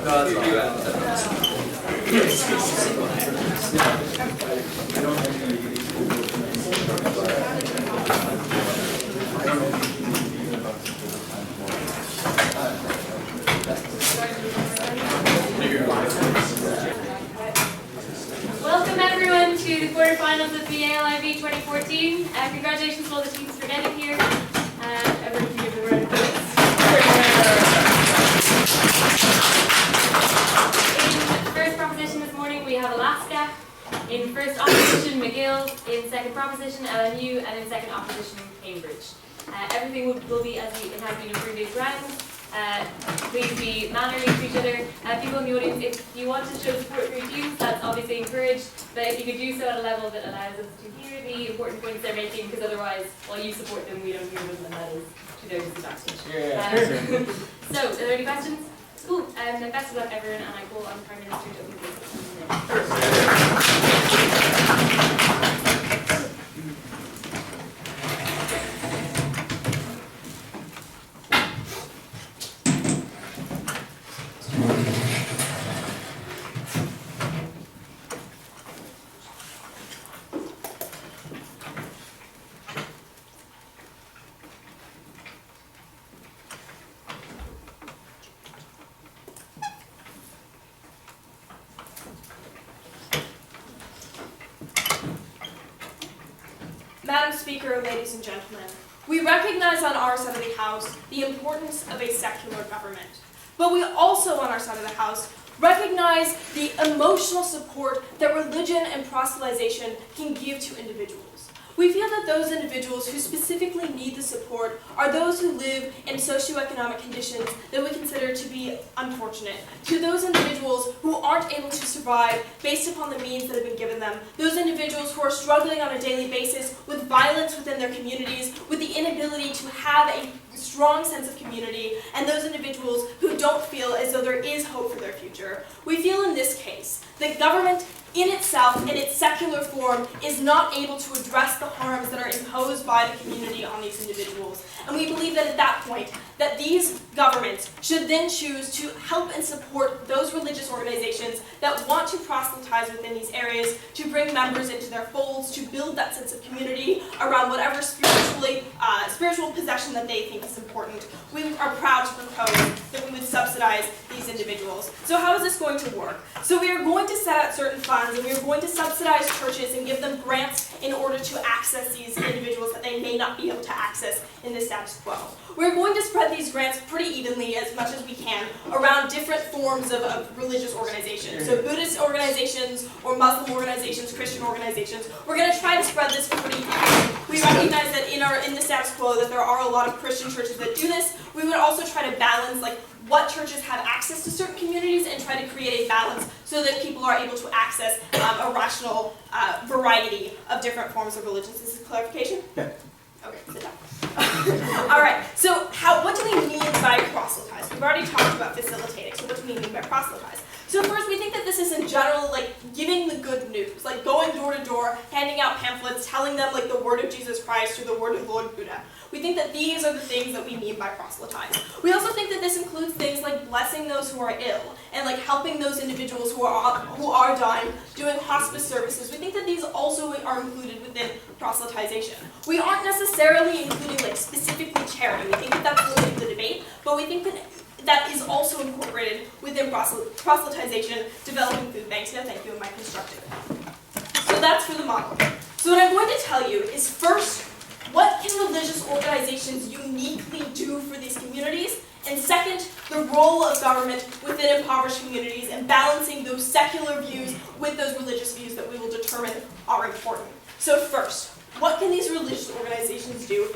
Welcome everyone to the quarterfinals of the Yale IV 2014. Congratulations to all the teams for getting here. Everyone can give a round of applause. In first proposition this morning we have Alaska. In first opposition McGill. In second proposition LMU. And in second opposition Cambridge. Everything will be as it has been in previous rounds. Please be mannerly to each other. People in the audience, if you want to show support for your teams, that's obviously encouraged, but if you could do so at a level that allows us to hear the important points they're making, because otherwise, while you support them, we don't hear them, and that is to their disadvantage. So, are there any questions? Cool. Best of luck, everyone, and I call on the Prime Minister to open the Madam Speaker, ladies and gentlemen, we recognize on our side of the House the importance of a secular government. But we also, on our side of the House, recognize the emotional support that religion and proselytization can give to individuals. We feel that those individuals who specifically need the support are those who live in socio-economic conditions that we consider to be unfortunate. To those individuals who aren't able to survive based upon the means that have been given them. Those individuals who are struggling on a daily basis with violence within their communities, with the inability to have a strong sense of community, and those individuals who don't feel as though there is hope for their future. We feel in this case that government in itself, in its secular form, is not able to address the harms that are imposed by the community on these individuals. And we believe that at that point, that these governments should then choose to help and support those religious organizations that want to proselytize within these areas, to bring members into their folds, to build that sense of community around whatever spiritual possession that they think is important. We are proud to propose that we would subsidize these individuals. So how is this going to work? So we are going to set out certain funds, and we are going to subsidize churches and give them grants in order to access these individuals that they may not be able to access in the status quo. We're going to spread these grants pretty evenly, as much as we can, around different forms of religious organizations. So Buddhist organizations, or Muslim organizations, Christian organizations. We're going to try to spread this pretty evenly. We recognize that in the status quo that there are a lot of Christian churches that do this. We would also try to balance what churches have access to certain communities and try to create a balance so that people are able to access a rational variety of different forms of religion. Is this a clarification? Yeah. Okay, sit down. All right, so what do we mean by proselytize? We've already talked about facilitating, so what do we mean by proselytize? So first, we think that this is in general giving the good news, going door to door, handing out pamphlets, telling them the word of Jesus Christ or the word of Lord Buddha. We think that these are the things that we mean by proselytize. We also think that this includes things like blessing those who are ill and helping those individuals who are dying, doing hospice services. We think that these also are included within proselytization. We aren't necessarily including specifically charity. We think that that's a little bit of the debate, but we think that that is also incorporated within proselytization, developing food banks. Yeah, thank you, in my constructive. So that's for the model. So what I'm going to tell you is first, what can religious organizations uniquely do for these communities? And second, the role of government within impoverished communities and balancing those secular views with those religious views that we will determine are important. So first, what can these religious organizations do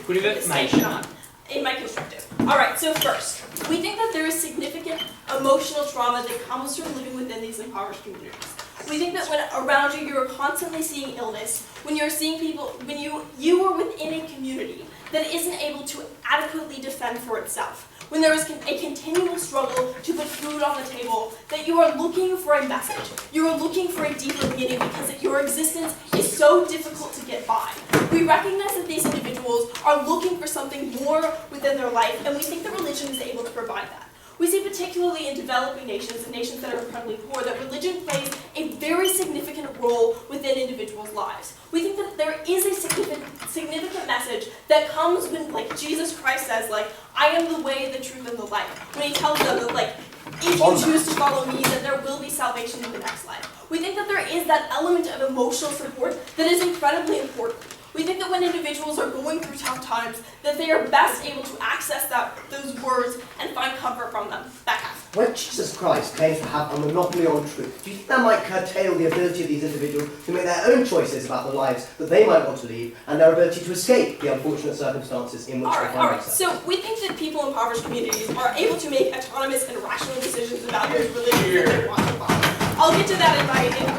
in my constructive? All right, so first, we think that there is significant emotional trauma that comes from living within these impoverished communities. We think that when around you are constantly seeing illness, when you're seeing people, when you are within a community that isn't able to adequately defend for itself, when there is a continual struggle to put food on the table, that you are looking for a message. You are looking for a deeper meaning because your existence is so difficult to get by. We recognize that these individuals are looking for something more within their life, and we think that religion is able to provide that. We see particularly in developing nations and nations that are incredibly poor that religion plays a very significant role within individuals' lives. We think that there is a significant message that comes when, like, Jesus Christ says, like, I am the way, the truth, and the life. When he tells them that, like, if you choose to follow me, then there will be salvation in the next life. We think that there is that element of emotional support that is incredibly important. We think that when individuals are going through tough times, that they are best able to access those words and find comfort from them. Becca. When Jesus Christ claims to have a monopoly on truth, do you think that might curtail the ability of these individuals to make their own choices about the lives that they might want to lead and their ability to escape the unfortunate circumstances in which they find themselves? So we think that people in impoverished communities are able to make autonomous and rational decisions about those religions that they want to follow. I'll get to that in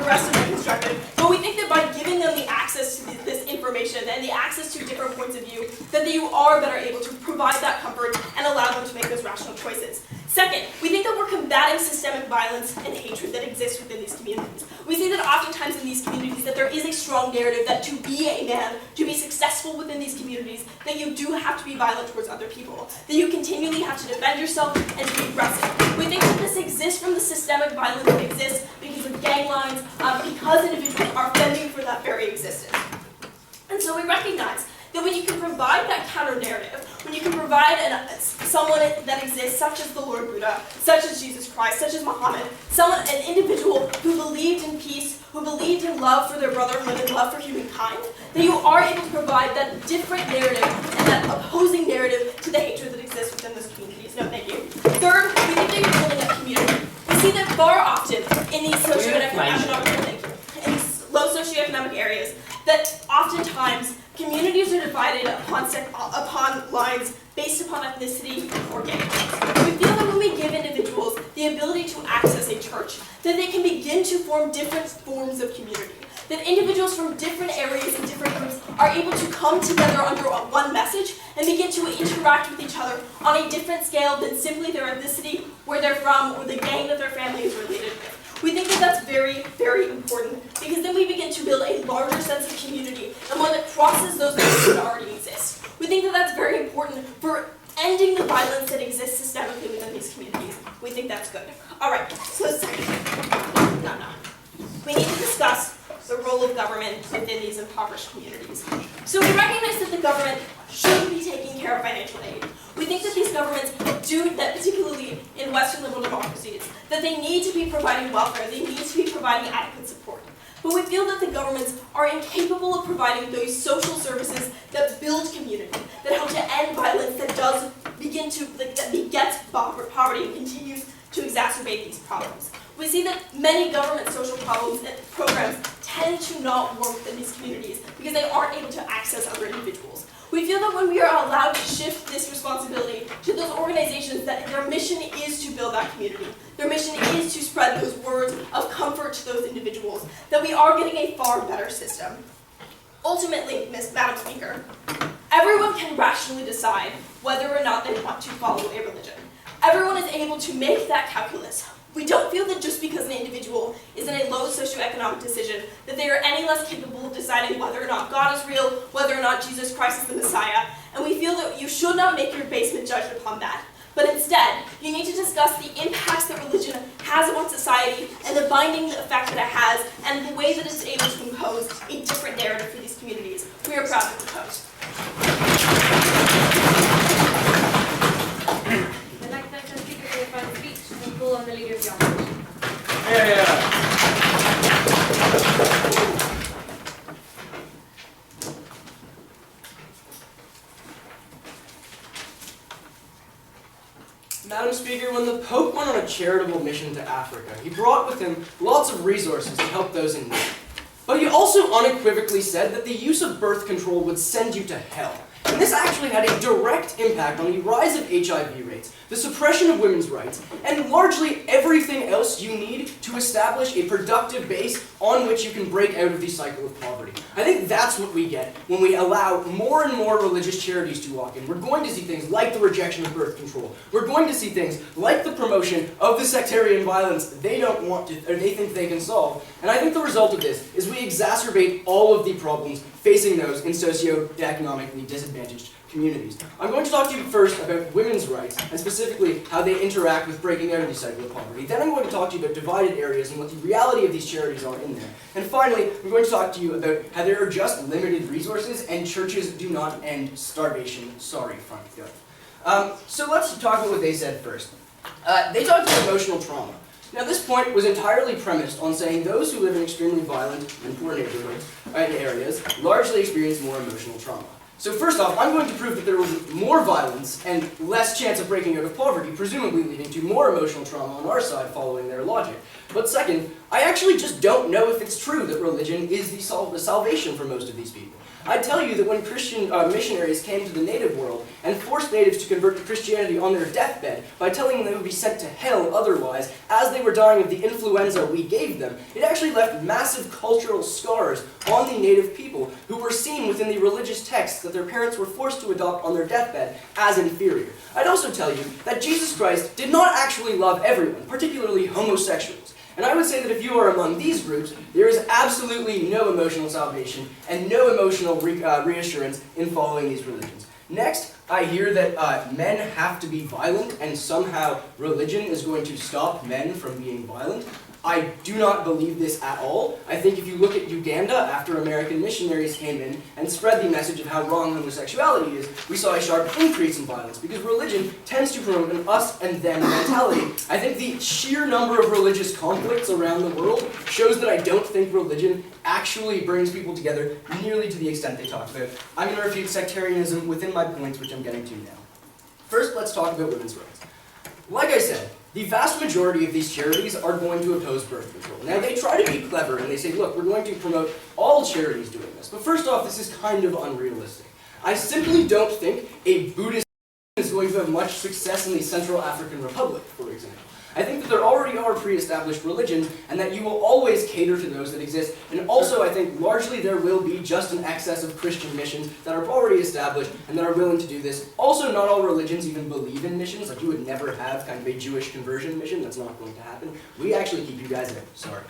the rest of my construction, but we think that by giving them the access to this information and the access to different points of view, that you are better able to provide that comfort and allow them to make those rational choices. Second, we think that we're combating systemic violence and hatred that exists within these communities. We see that oftentimes in these communities that there is a strong narrative that to be a man, to be successful within these communities, that you do have to be violent towards other people, that you continually have to defend yourself and to be aggressive. We think that this exists from the systemic violence that exists because of gang lines, because individuals are fending for that very existence. And so we recognize that when you can provide that counter-narrative, when you can provide someone that exists, such as the Lord Buddha, such as Jesus Christ, such as Muhammad, an individual who believed in peace, who believed in love for their brotherhood and love for humankind, that you are able to provide that different narrative and that opposing narrative to the hatred that exists within those communities. No, thank you. Third, we think that you're building a community. We see that far often in these low socioeconomic areas, that oftentimes communities are divided upon lines based upon ethnicity or gang. We feel that when we give individuals the ability to access a church, that they can begin to form different forms of community. That individuals from different areas and different groups are able to come together under one message and begin to interact with each other on a different scale than simply their ethnicity, where they're from, or the gang that their family is related with. We think that that's very, very important, because then we begin to build a larger sense of community, and one that crosses those lines that already exist. We think that that's very important for ending the violence that exists systemically within these communities. We think that's good. All right, so second, we need to discuss the role of government within these impoverished communities. So we recognize that the government should be taking care of financial aid. We think that these governments do that, particularly in Western liberal democracies, that they need to be providing welfare, they need to be providing adequate support. But we feel that the governments are incapable of providing those social services that build community, that help to end violence, that does begin to, that begets poverty and continues to exacerbate these problems. We see that many government social problems and programs tend to not work within these communities because they aren't able to access other individuals. We feel that when we are allowed to shift this responsibility to those organizations, that their mission is to build that community, their mission is to spread those words of comfort to those individuals, that we are getting a far better system. Ultimately, Madam Speaker, everyone can rationally decide whether or not they want to follow a religion. Everyone is able to make that calculus. We don't feel that just because an individual is in a low socioeconomic decision that they are any less capable of deciding whether or not God is real, whether or not Jesus Christ is the Messiah, and we feel that you should not make your basement judgment upon that. But instead, you need to discuss the impacts that religion has upon society and the binding effect that it has and the way that it's able to impose a different narrative for these communities. We are proud to propose. I'd like to thank the speaker for their final speech and call on the leader of the opposition. Madam Speaker, when the Pope went on a charitable mission to Africa, he brought with him lots of resources to help those in need. But he also unequivocally said that the use of birth control would send you to hell. And this actually had a direct impact on the rise of HIV rates, the suppression of women's rights, and largely everything else you need to establish a productive base on which you can break out of the cycle of poverty. I think that's what we get when we allow more and more religious charities to walk in. We're going to see things like the rejection of birth control. We're going to see things like the promotion of the sectarian violence they don't want to, or they think they can solve. And I think the result of this is we exacerbate all of the problems facing those in socioeconomically disadvantaged communities. I'm going to talk to you first about women's rights, and specifically how they interact with breaking out of the cycle of poverty. Then I'm going to talk to you about divided areas and what the reality of these charities are in there. And finally, I'm going to talk to you about how there are just limited resources and churches do not end starvation. Sorry, front go. So let's talk about what they said first. They talked about emotional trauma. Now, this point was entirely premised on saying those who live in extremely violent and poor neighborhoods and areas largely experience more emotional trauma. So first off, I'm going to prove that there was more violence and less chance of breaking out of poverty, presumably leading to more emotional trauma on our side following their logic. But second, I actually just don't know if it's true that religion is the salvation for most of these people. I tell you that when Christian missionaries came to the native world and forced natives to convert to Christianity on their deathbed by telling them they would be sent to hell otherwise, as they were dying of the influenza we gave them, it actually left massive cultural scars on the native people who were seen within the religious texts that their parents were forced to adopt on their deathbed as inferior. I'd also tell you that Jesus Christ did not actually love everyone, particularly homosexuals. And I would say that if you are among these groups, there is absolutely no emotional salvation and no emotional reassurance in following these religions. Next, I hear that men have to be violent and somehow religion is going to stop men from being violent. I do not believe this at all. I think if you look at Uganda after American missionaries came in and spread the message of how wrong homosexuality is, we saw a sharp increase in violence because religion tends to promote an us and them mentality. I think the sheer number of religious conflicts around the world shows that I don't think religion actually brings people together nearly to the extent they talk about. I'm going to refute sectarianism within my points, which I'm getting to now. First, let's talk about women's rights. Like I said, the vast majority of these charities are going to oppose birth control. Now, they try to be clever and they say, look, we're going to promote all charities doing this. But first off, this is kind of unrealistic. I simply don't think a Buddhist is going to have much success in the Central African Republic, for example. I think that there already are pre-established religions and that you will always cater to those that exist. And also, I think largely there will be just an excess of Christian missions that are already established and that are willing to do this. Also, not all religions even believe in missions. Like, you would never have kind of a Jewish conversion mission. That's not going to happen. We actually keep you guys out. Sorry.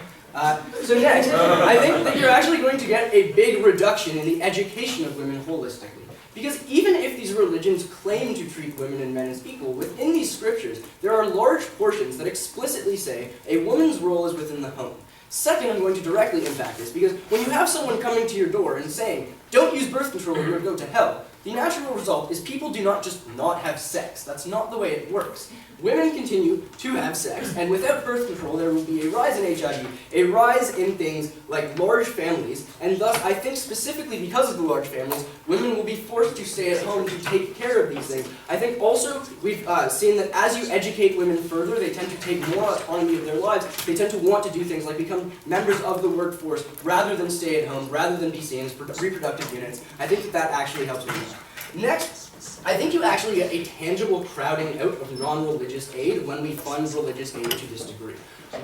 So next, I think that you're actually going to get a big reduction in the education of women holistically. Because even if these religions claim to treat women and men as equal, within these scriptures, there are large portions that explicitly say a woman's role is within the home. Second, I'm going to directly impact this, because when you have someone coming to your door and saying, don't use birth control or you'll go to hell, the natural result is people do not just not have sex. That's not the way it works. Women continue to have sex, and without birth control, there will be a rise in HIV, a rise in things like large families, and thus, I think specifically because of the large families, women will be forced to stay at home to take care of these things. I think also, we've seen that as you educate women further, they tend to take more autonomy of their lives. They tend to want to do things like become members of the workforce, rather than stay at home, rather than be seen as reproductive units. I think that that actually helps women. Next, I think you actually get a tangible crowding out of non-religious aid when we fund religious aid to this degree.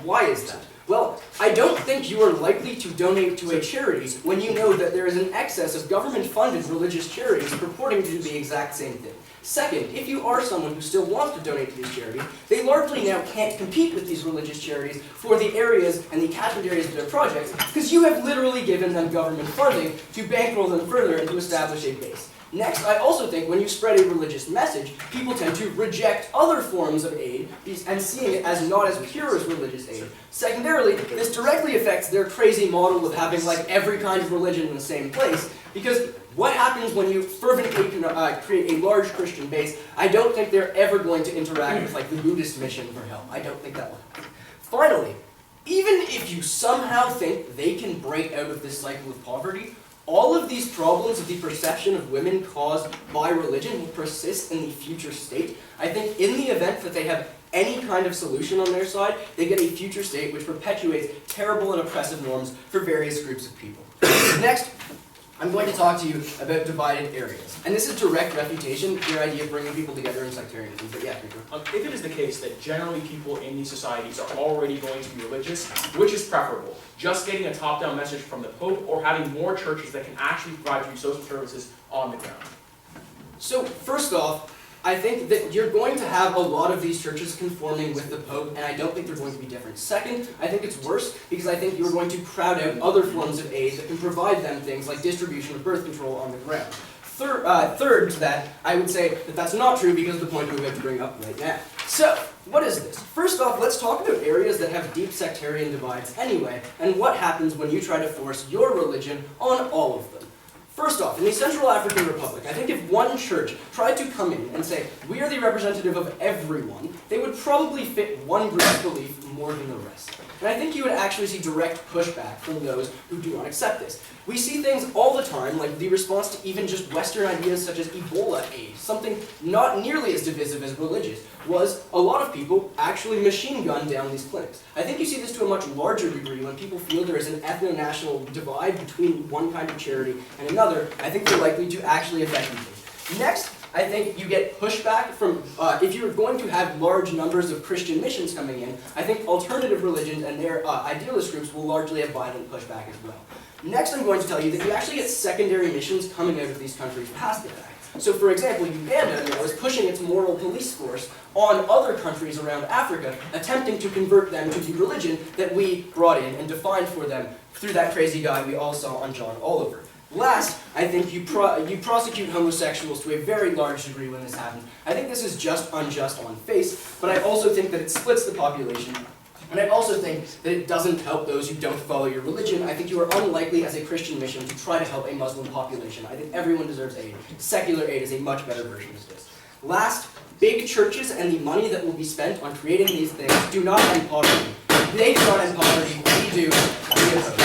Why is that? Well, I don't think you are likely to donate to a charity when you know that there is an excess of government-funded religious charities purporting to do the exact same thing. Second, if you are someone who still wants to donate to these charities, they largely now can't compete with these religious charities for the areas and the catchment areas of their projects because you have literally given them government funding to bankroll them further and to establish a base. Next, I also think when you spread a religious message, people tend to reject other forms of aid and seeing it as not as pure as religious aid. Secondarily, this directly affects their crazy model of having like every kind of religion in the same place, because what happens when you fervently create a large Christian base? I don't think they're ever going to interact with like the Buddhist mission for help. I don't think that will happen. Finally, even if you somehow think they can break out of this cycle of poverty, all of these problems of the perception of women caused by religion will persist in the future state. I think in the event that they have any kind of solution on their side, they get a future state which perpetuates terrible and oppressive norms for various groups of people. Next, I'm going to talk to you about divided areas. And this is direct refutation, your idea of bringing people together in sectarianism. But yeah, Krikor. If it is the case that generally people in these societies are already going to be religious, which is preferable? Just getting a top-down message from the Pope or having more churches that can actually provide you social services on the ground? So, first off, I think that you're going to have a lot of these churches conforming with the Pope, and I don't think they're going to be different. Second, I think it's worse because I think you're going to crowd out other forms of aid that can provide them things like distribution of birth control on the ground. Third to that, I would say that that's not true because of the point I'm about to bring up right now. So, what is this? First off, let's talk about areas that have deep sectarian divides anyway, and what happens when you try to force your religion on all of them. First off, in the Central African Republic, I think if one church tried to come in and say, we are the representative of everyone, they would probably fit one group's belief more than the rest. And I think you would actually see direct pushback from those who do not accept this. We see things all the time, like the response to even just Western ideas such as Ebola aid, something not nearly as divisive as religious, was a lot of people actually machine gun down these clinics. I think you see this to a much larger degree when people feel there is an ethno-national divide between one kind of charity and another. I think they're likely to actually affect people. Next, I think you get pushback from, if you're going to have large numbers of Christian missions coming in, I think alternative religions and their idealist groups will largely have violent pushback as well. Next, I'm going to tell you that you actually get secondary missions coming out of these countries past the fact. So for example, Uganda was pushing its moral police force on other countries around Africa, attempting to convert them to the religion that we brought in and defined for them through that crazy guy we all saw on John Oliver. Last, I think you prosecute homosexuals to a very large degree when this happens. I think this is just unjust on face, but I also think that it splits the population. And I also think that it doesn't help those who don't follow your religion. I think you are unlikely as a Christian mission to try to help a Muslim population. I think everyone deserves aid. Secular aid is a much better version of this. Last, big churches and the money that will be spent on creating these things do not end poverty. They do not end poverty. We do. We oppose.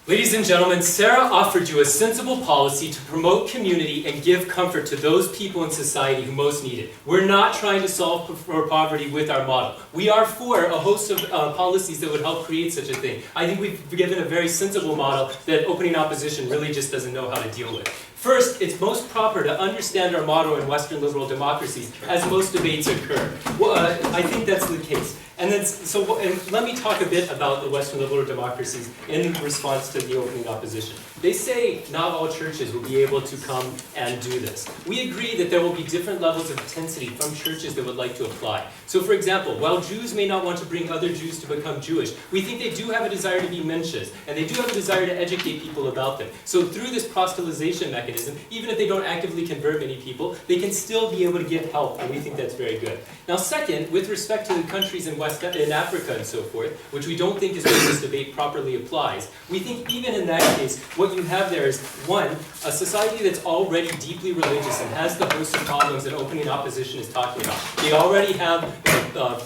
Ladies and gentlemen, Sarah offered you a sensible policy to promote community and give comfort to those people in society who most need it. We're not trying to solve for poverty with our model. We are for a host of policies that would help create such a thing. I think we've given a very sensible model that opening opposition really just doesn't know how to deal with. First, it's most proper to understand our motto in Western liberal democracies as most debates occur. Well, I think that's the case. And then, and let me talk a bit about the Western liberal democracies in response to the opening opposition. They say not all churches will be able to come and do this. We agree that there will be different levels of intensity from churches that would like to apply. So for example, while Jews may not want to bring other Jews to become Jewish, we think they do have a desire to be mentions, and they do have a desire to educate people about them. So through this proselytization mechanism, even if they don't actively convert many people, they can still be able to give help, and we think that's very good. Now second, with respect to the countries in Africa and so forth, which we don't think is where this debate properly applies, we think even in that case, what you have there is, one, a society that's already deeply religious and has the host of problems that opening opposition is talking about. They already have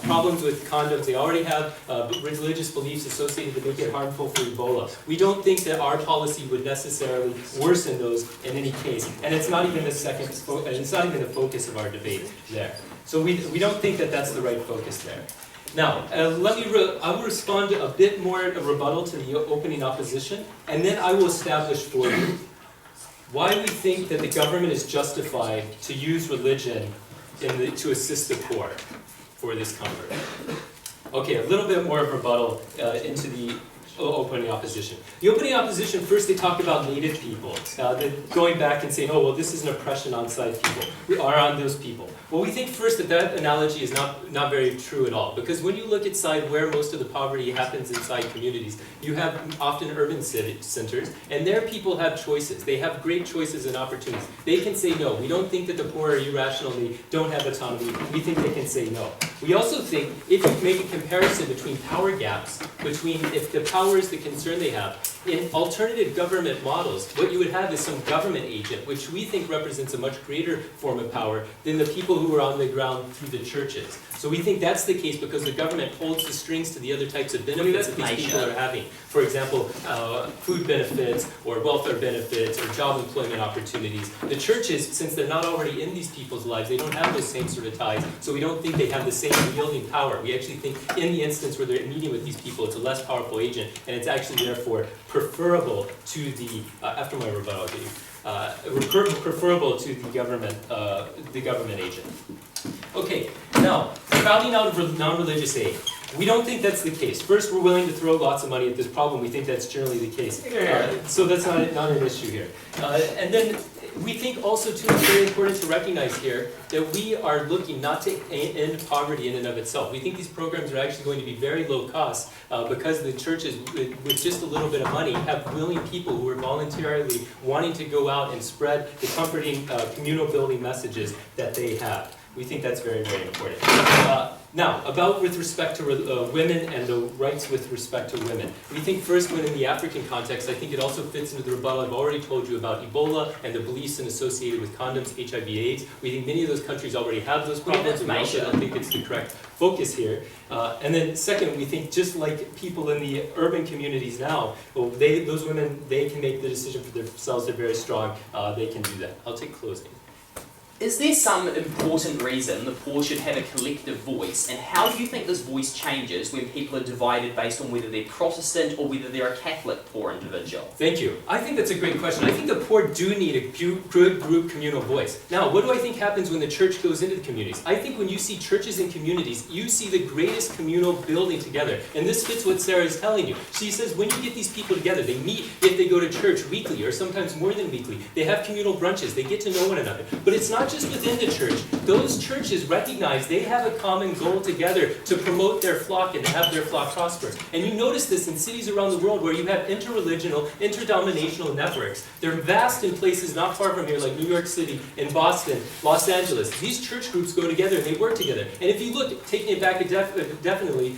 problems with condoms, they already have religious beliefs associated that make it harmful for Ebola. We don't think that our policy would necessarily worsen those in any case, and it's not even it's not even the focus of our debate there. So we don't think that that's the right focus there. Now, I will respond a bit more a rebuttal to the opening opposition, and then I will establish for you why we think that the government is justified to use religion to assist the poor for this comfort. Okay, a little bit more of rebuttal into the opening opposition. The opening opposition, first they talk about native people, going back and saying, oh, well, this is an oppression on side people, or on those people. Well, we think first that analogy is not very true at all, because when you look at side where most of the poverty happens inside communities, you have often urban centers, and there people have choices. They have great choices and opportunities. They can say no. We don't think that the poor are irrationally, don't have autonomy. We think they can say no. We also think if you make a comparison between power gaps, between if the power is the concern they have, in alternative government models, what you would have is some government agent, which we think represents a much greater form of power than the people who are on the ground through the churches. So we think that's the case because the government holds the strings to the other types of benefits that these people are having. For example, food benefits, or welfare benefits, or job employment opportunities. The churches, since they're not already in these people's lives, they don't have those same sort of ties, so we don't think they have the same wielding power. We actually think in the instance where they're meeting with these people, it's a less powerful agent, and it's actually therefore preferable to the, after my rebuttal, I'll give you, preferable to the government agent. Okay, now, crowding out of non-religious aid. We don't think that's the case. First, we're willing to throw lots of money at this problem. We think that's generally the case. So that's not an issue here. And then we think also, too, it's very important to recognize here that we are looking not to end poverty in and of itself. We think these programs are actually going to be very low cost because the churches, with just a little bit of money, have willing people who are voluntarily wanting to go out and spread the comforting communal building messages that they have. We think that's very, very important. Now, about with respect to women and the rights with respect to women. We think first, within the African context, I think it also fits into the rebuttal I've already told you about Ebola and the beliefs associated with condoms, HIV/AIDS. We think many of those countries already have those problems, and we also don't think it's the correct focus here. And then second, we think just like people in the urban communities now, well, those women, they can make the decision for themselves, they're very strong, they can do that. I'll take closing. Is there some important reason the poor should have a collective voice, and how do you think this voice changes when people are divided based on whether they're Protestant or whether they're a Catholic poor individual? Thank you. I think that's a great question. I think the poor do need a good group communal voice. Now, what do I think happens when the church goes into the communities? I think when you see churches and communities, you see the greatest communal building together. And this fits what Sarah is telling you. She says when you get these people together, they meet if they go to church weekly or sometimes more than weekly. They have communal brunches. They get to know one another. But it's not just within the church. Those churches recognize they have a common goal together to promote their flock and to have their flock prosper. And you notice this in cities around the world where you have interreligional, interdenominational networks. They're vast in places not far from here, like New York City, in Boston, Los Angeles. These church groups go together and they work together. And if you look, taking it back definitely,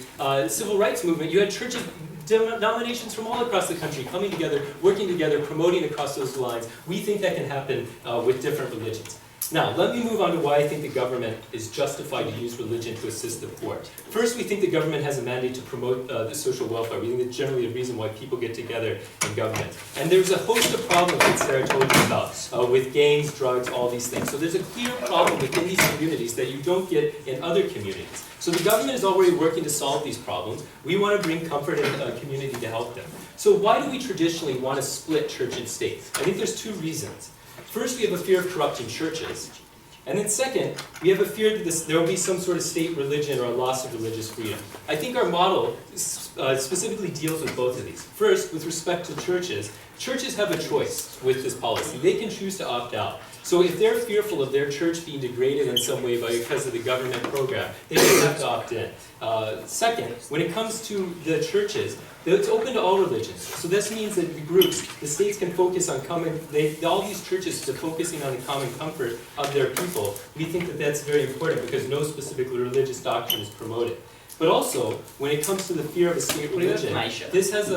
civil rights movement, you had churches, denominations from all across the country coming together, working together, promoting across those lines. We think that can happen with different religions. Now, let me move on to why I think the government is justified to use religion to assist the poor. First, we think the government has a mandate to promote the social welfare. We think that's generally the reason why people get together in government. And there's a host of problems that Sarah told you about, with gangs, drugs, all these things. So there's a clear problem within these communities that you don't get in other communities. So the government is already working to solve these problems. We want to bring comfort in a community to help them. So why do we traditionally want to split church and state? I think there's two reasons. First, we have a fear of corrupting churches. And then second, we have a fear that there will be some sort of state religion or a loss of religious freedom. I think our model specifically deals with both of these. First, with respect to churches, churches have a choice with this policy. They can choose to opt out. So if they're fearful of their church being degraded in some way because of the government program, they don't have to opt in. Second, when it comes to the churches, it's open to all religions. So this means that the groups, the states can focus on all these churches are focusing on the common comfort of their people. We think that that's very important because no specific religious doctrine is promoted. But also, when it comes to the fear of a state religion, this has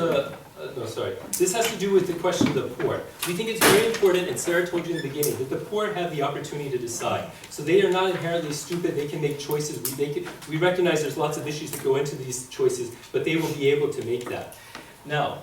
this has to do with the question of the poor. We think it's very important, and Sarah told you in the beginning, that the poor have the opportunity to decide. So they are not inherently stupid, they can make choices. We recognize there's lots of issues that go into these choices, but they will be able to make that. Now,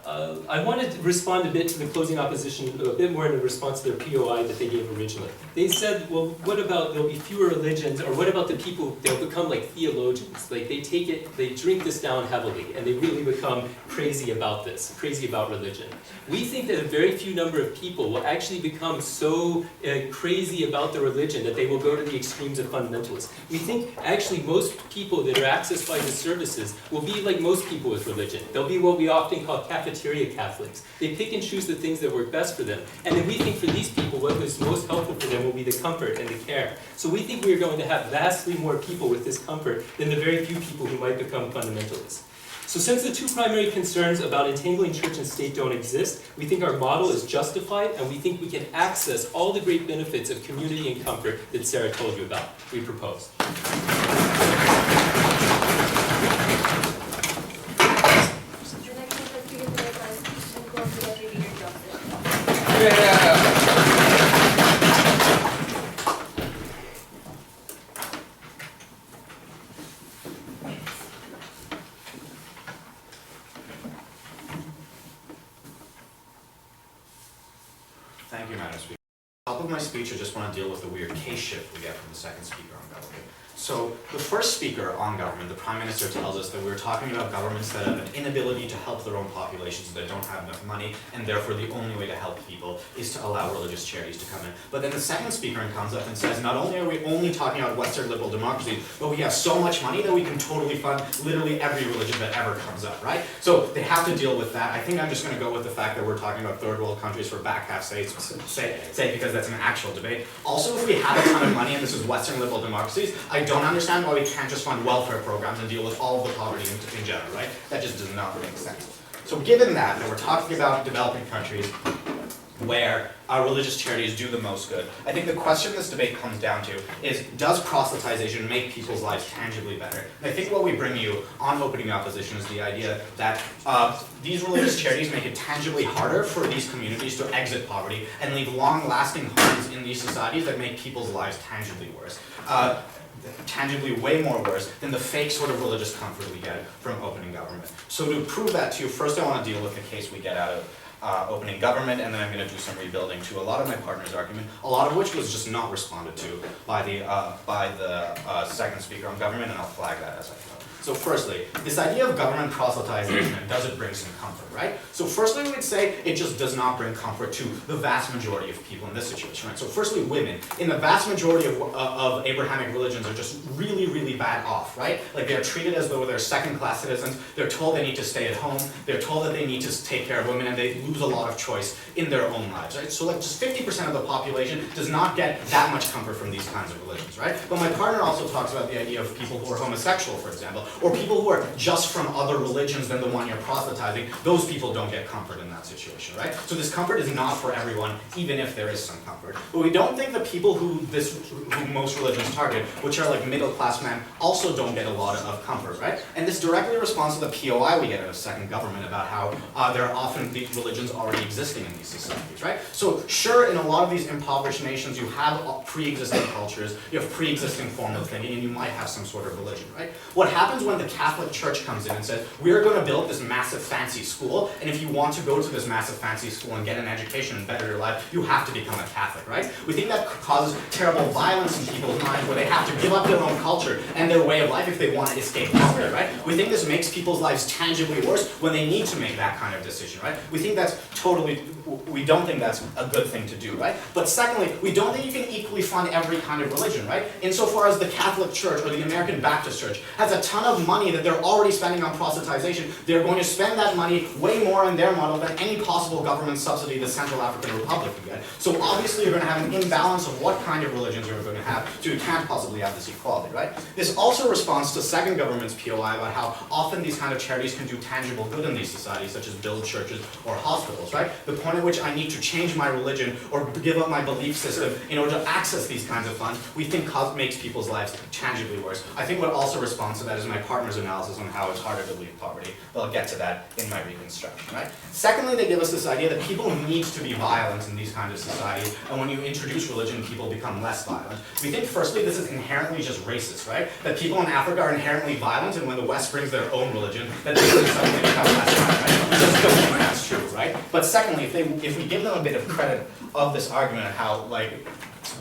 I wanted to respond a bit to the closing opposition, a bit more in response to their POI that they gave originally. They said, well, what about there'll be fewer religions, or what about the people, they'll become like theologians. Like they take it, they drink this down heavily, and they really become crazy about this, crazy about religion. We think that a very few number of people will actually become so crazy about their religion that they will go to the extremes of fundamentalists. We think actually most people that are accessed by the services will be like most people with religion. They'll be what we often call cafeteria Catholics. They pick and choose the things that work best for them. And then we think for these people, what is most helpful for them will be the comfort and the care. So we think we are going to have vastly more people with this comfort than the very few people who might become fundamentalists. So since the two primary concerns about entangling church and state don't exist, we think our model is justified, and we think we can access all the great benefits of community and comfort that Sarah told you about. We propose. Thank you, Madam Speaker. top of my speech, I just want to deal with the weird case shift we get from the second speaker on government. So the first speaker on government, the Prime Minister, tells us that we're talking about governments that have an inability to help their own populations, that don't have enough money, and therefore the only way to help people is to allow religious charities to come in. But then the second speaker comes up and says, not only are we only talking about Western liberal democracies, but we have so much money that we can totally fund literally every religion that ever comes up, right? So they have to deal with that. I think I'm just going to go with the fact that we're talking about third world countries for back half sake because that's an actual debate. Also, if we have a ton of money and this is Western liberal democracies, I don't understand why we can't just fund welfare programs and deal with all of the poverty in general, right? That just does not make sense. So given that we're talking about developing countries where religious charities do the most good, I think the question this debate comes down to is, does proselytization make people's lives tangibly better? And I think what we bring you on opening opposition is the idea that these religious charities make it tangibly harder for these communities to exit poverty and leave long-lasting harms in these societies that make people's lives tangibly worse. Tangibly way more worse than the fake sort of religious comfort we get from opening government. So to prove that to you, first I want to deal with the case we get out of opening government, and then I'm going to do some rebuilding to a lot of my partner's argument, a lot of which was just not responded to by the second speaker on government, and I'll flag that as I go. So firstly, this idea of government proselytization, and does it bring some comfort, right? So firstly, we would say it just does not bring comfort to the vast majority of people in this situation, right? So firstly, women, in the vast majority of Abrahamic religions are just really, really bad off, right? Like they're treated as though they're second-class citizens, they're told they need to stay at home, they're told that they need to take care of women, and they lose a lot of choice in their own lives, right? So like just 50% of the population does not get that much comfort from these kinds of religions, right? But my partner also talks about the idea of people who are homosexual, for example, or people who are just from other religions than the one you're proselytizing. Those people don't get comfort in that situation, right? So this comfort is not for everyone, even if there is some comfort. But we don't think the people who most religions target, which are like middle-class men, also don't get a lot of comfort, right? And this directly responds to the POI we get out of second government about how there are often the religions already existing in these societies, right? So sure, in a lot of these impoverished nations, you have pre-existing cultures, you have pre-existing form of thinking, and you might have some sort of religion, right? What happens when the Catholic Church comes in and says, we're going to build this massive fancy school, and if you want to go to this massive fancy school and get an education and better your life, you have to become a Catholic, right? We think that causes terrible violence in people's minds where they have to give up their own culture and their way of life if they want to escape poverty, right? We think this makes people's lives tangibly worse when they need to make that kind of decision, right? We think that's we don't think that's a good thing to do, right? But secondly, we don't think you can equally fund every kind of religion, right? Insofar as the Catholic Church or the American Baptist Church has a ton of money that they're already spending on proselytization, they're going to spend that money way more in their model than any possible government subsidy the Central African Republic can get. So obviously you're going to have an imbalance of what kind of religions you're going to have, so you can't possibly have this equality, right? This also responds to second government's POI about how often these kind of charities can do tangible good in these societies, such as build churches or hospitals, right? The point at which I need to change my religion or give up my belief system in order to access these kinds of funds, we think makes people's lives tangibly worse. I think what also responds to that is my partner's analysis on how it's harder to leave poverty, but I'll get to that in my reconstruction, right? Secondly, they give us this idea that people need to be violent in these kinds of societies, and when you introduce religion, people become less violent. We think, firstly, this is inherently just racist, right? That people in Africa are inherently violent, and when the West brings their own religion, that they suddenly become less violent, right? We just don't think that's true, right? But secondly, if we give them a bit of credit of this argument and how, like,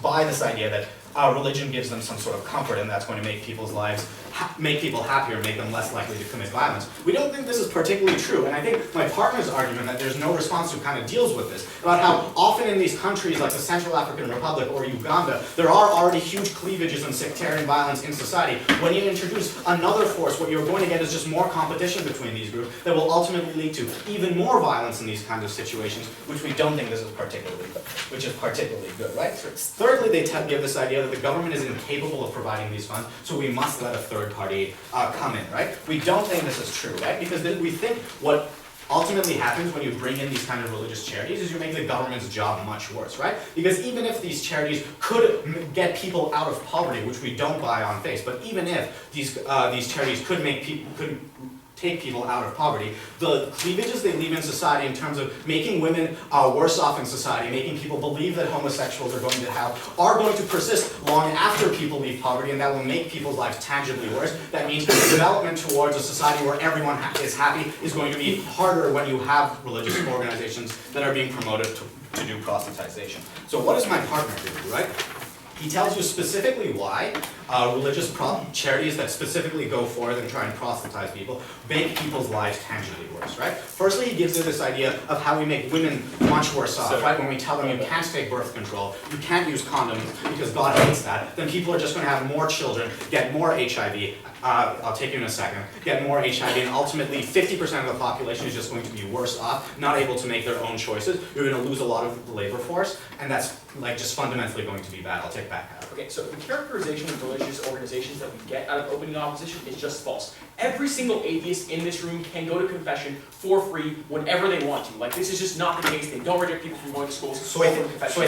by this idea that religion gives them some sort of comfort and that's going to make people's lives, make people happier, make them less likely to commit violence. We don't think this is particularly true, and I think my partner's argument that there's no response to kind of deals with this, about how often in these countries like the Central African Republic or Uganda, there are already huge cleavages and sectarian violence in society. When you introduce another force, what you're going to get is just more competition between these groups that will ultimately lead to even more violence in these kinds of situations, which we don't think this is particularly good, right? Thirdly, they give this idea that the government is incapable of providing these funds, so we must let a third party come in, right? We don't think this is true, right? Because we think what ultimately happens when you bring in these kind of religious charities is you make the government's job much worse, right? Because even if these charities could get people out of poverty, which we don't buy on face, but even if these charities could take people out of poverty. The cleavages they leave in society in terms of making women worse off in society, making people believe that homosexuals are going to hell, are going to persist long after people leave poverty, and that will make people's lives tangibly worse. That means the development towards a society where everyone is happy is going to be harder when you have religious organizations that are being promoted to do proselytization. So what does my partner do, right? He tells you specifically why religious charities that specifically go forth and try and proselytize people make people's lives tangibly worse, right? Firstly, he gives you this idea of how we make women much worse off, right? When we tell them you can't take birth control, you can't use condoms because God hates that, then people are just going to have more children, get more HIV, I'll take you in a second, get more HIV, and ultimately 50% of the population is just going to be worse off, not able to make their own choices. You're going to lose a lot of the labor force, and that's like just fundamentally going to be bad. I'll take back that. Okay, so the characterization of religious organizations that we get out of opening opposition is just false. Every single atheist in this room can go to confession for free whenever they want to. Like, this is just not the case. They don't reject people from going to schools. So I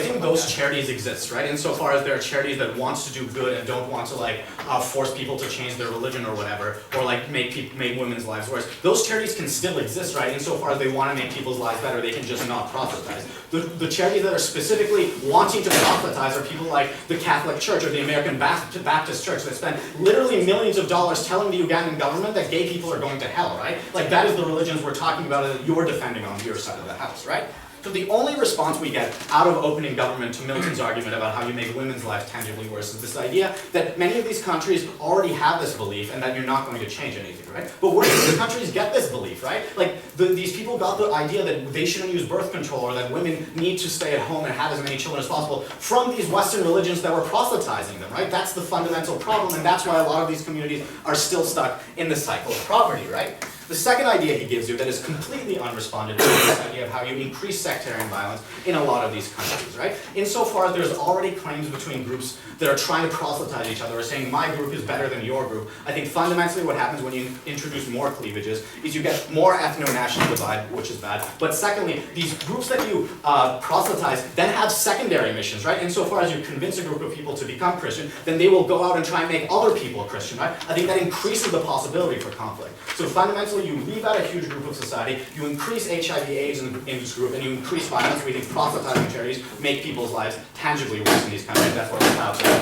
think those charities exist, right? Insofar as there are charities that want to do good and don't want to like force people to change their religion or whatever, or like make women's lives worse. Those charities can still exist, right? Insofar as they want to make people's lives better, they can just not proselytize. The charities that are specifically wanting to proselytize are people like the Catholic Church or the American Baptist Church that spend literally millions of dollars telling the Ugandan government that gay people are going to hell, right? Like that is the religions we're talking about that you're defending on your side of the house, right? So the only response we get out of opening government to Milton's argument about how you make women's lives tangibly worse is this idea that many of these countries already have this belief and that you're not going to change anything, right? But where do these countries get this belief, right? Like these people got the idea that they shouldn't use birth control or that women need to stay at home and have as many children as possible from these Western religions that were proselytizing them, right? That's the fundamental problem, and that's why a lot of these communities are still stuck in the cycle of poverty, right? The second idea he gives you that is completely unresponded to is this idea of how you increase sectarian violence in a lot of these countries, right? Insofar as there's already claims between groups that are trying to proselytize each other or saying my group is better than your group, I think fundamentally what happens when you introduce more cleavages is you get more ethno-national divide, which is bad. But secondly, these groups that you proselytize then have secondary missions, right? Insofar as you convince a group of people to become Christian, then they will go out and try and make other people Christian, right? I think that increases the possibility for conflict. So fundamentally, you leave out a huge group of society, you increase HIV/AIDS in this group, and you increase violence. We think proselytizing charities make people's lives tangibly worse in these countries. That's what we're about. I'd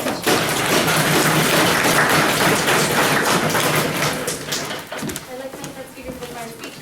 like to thank that speaker for the fine speech.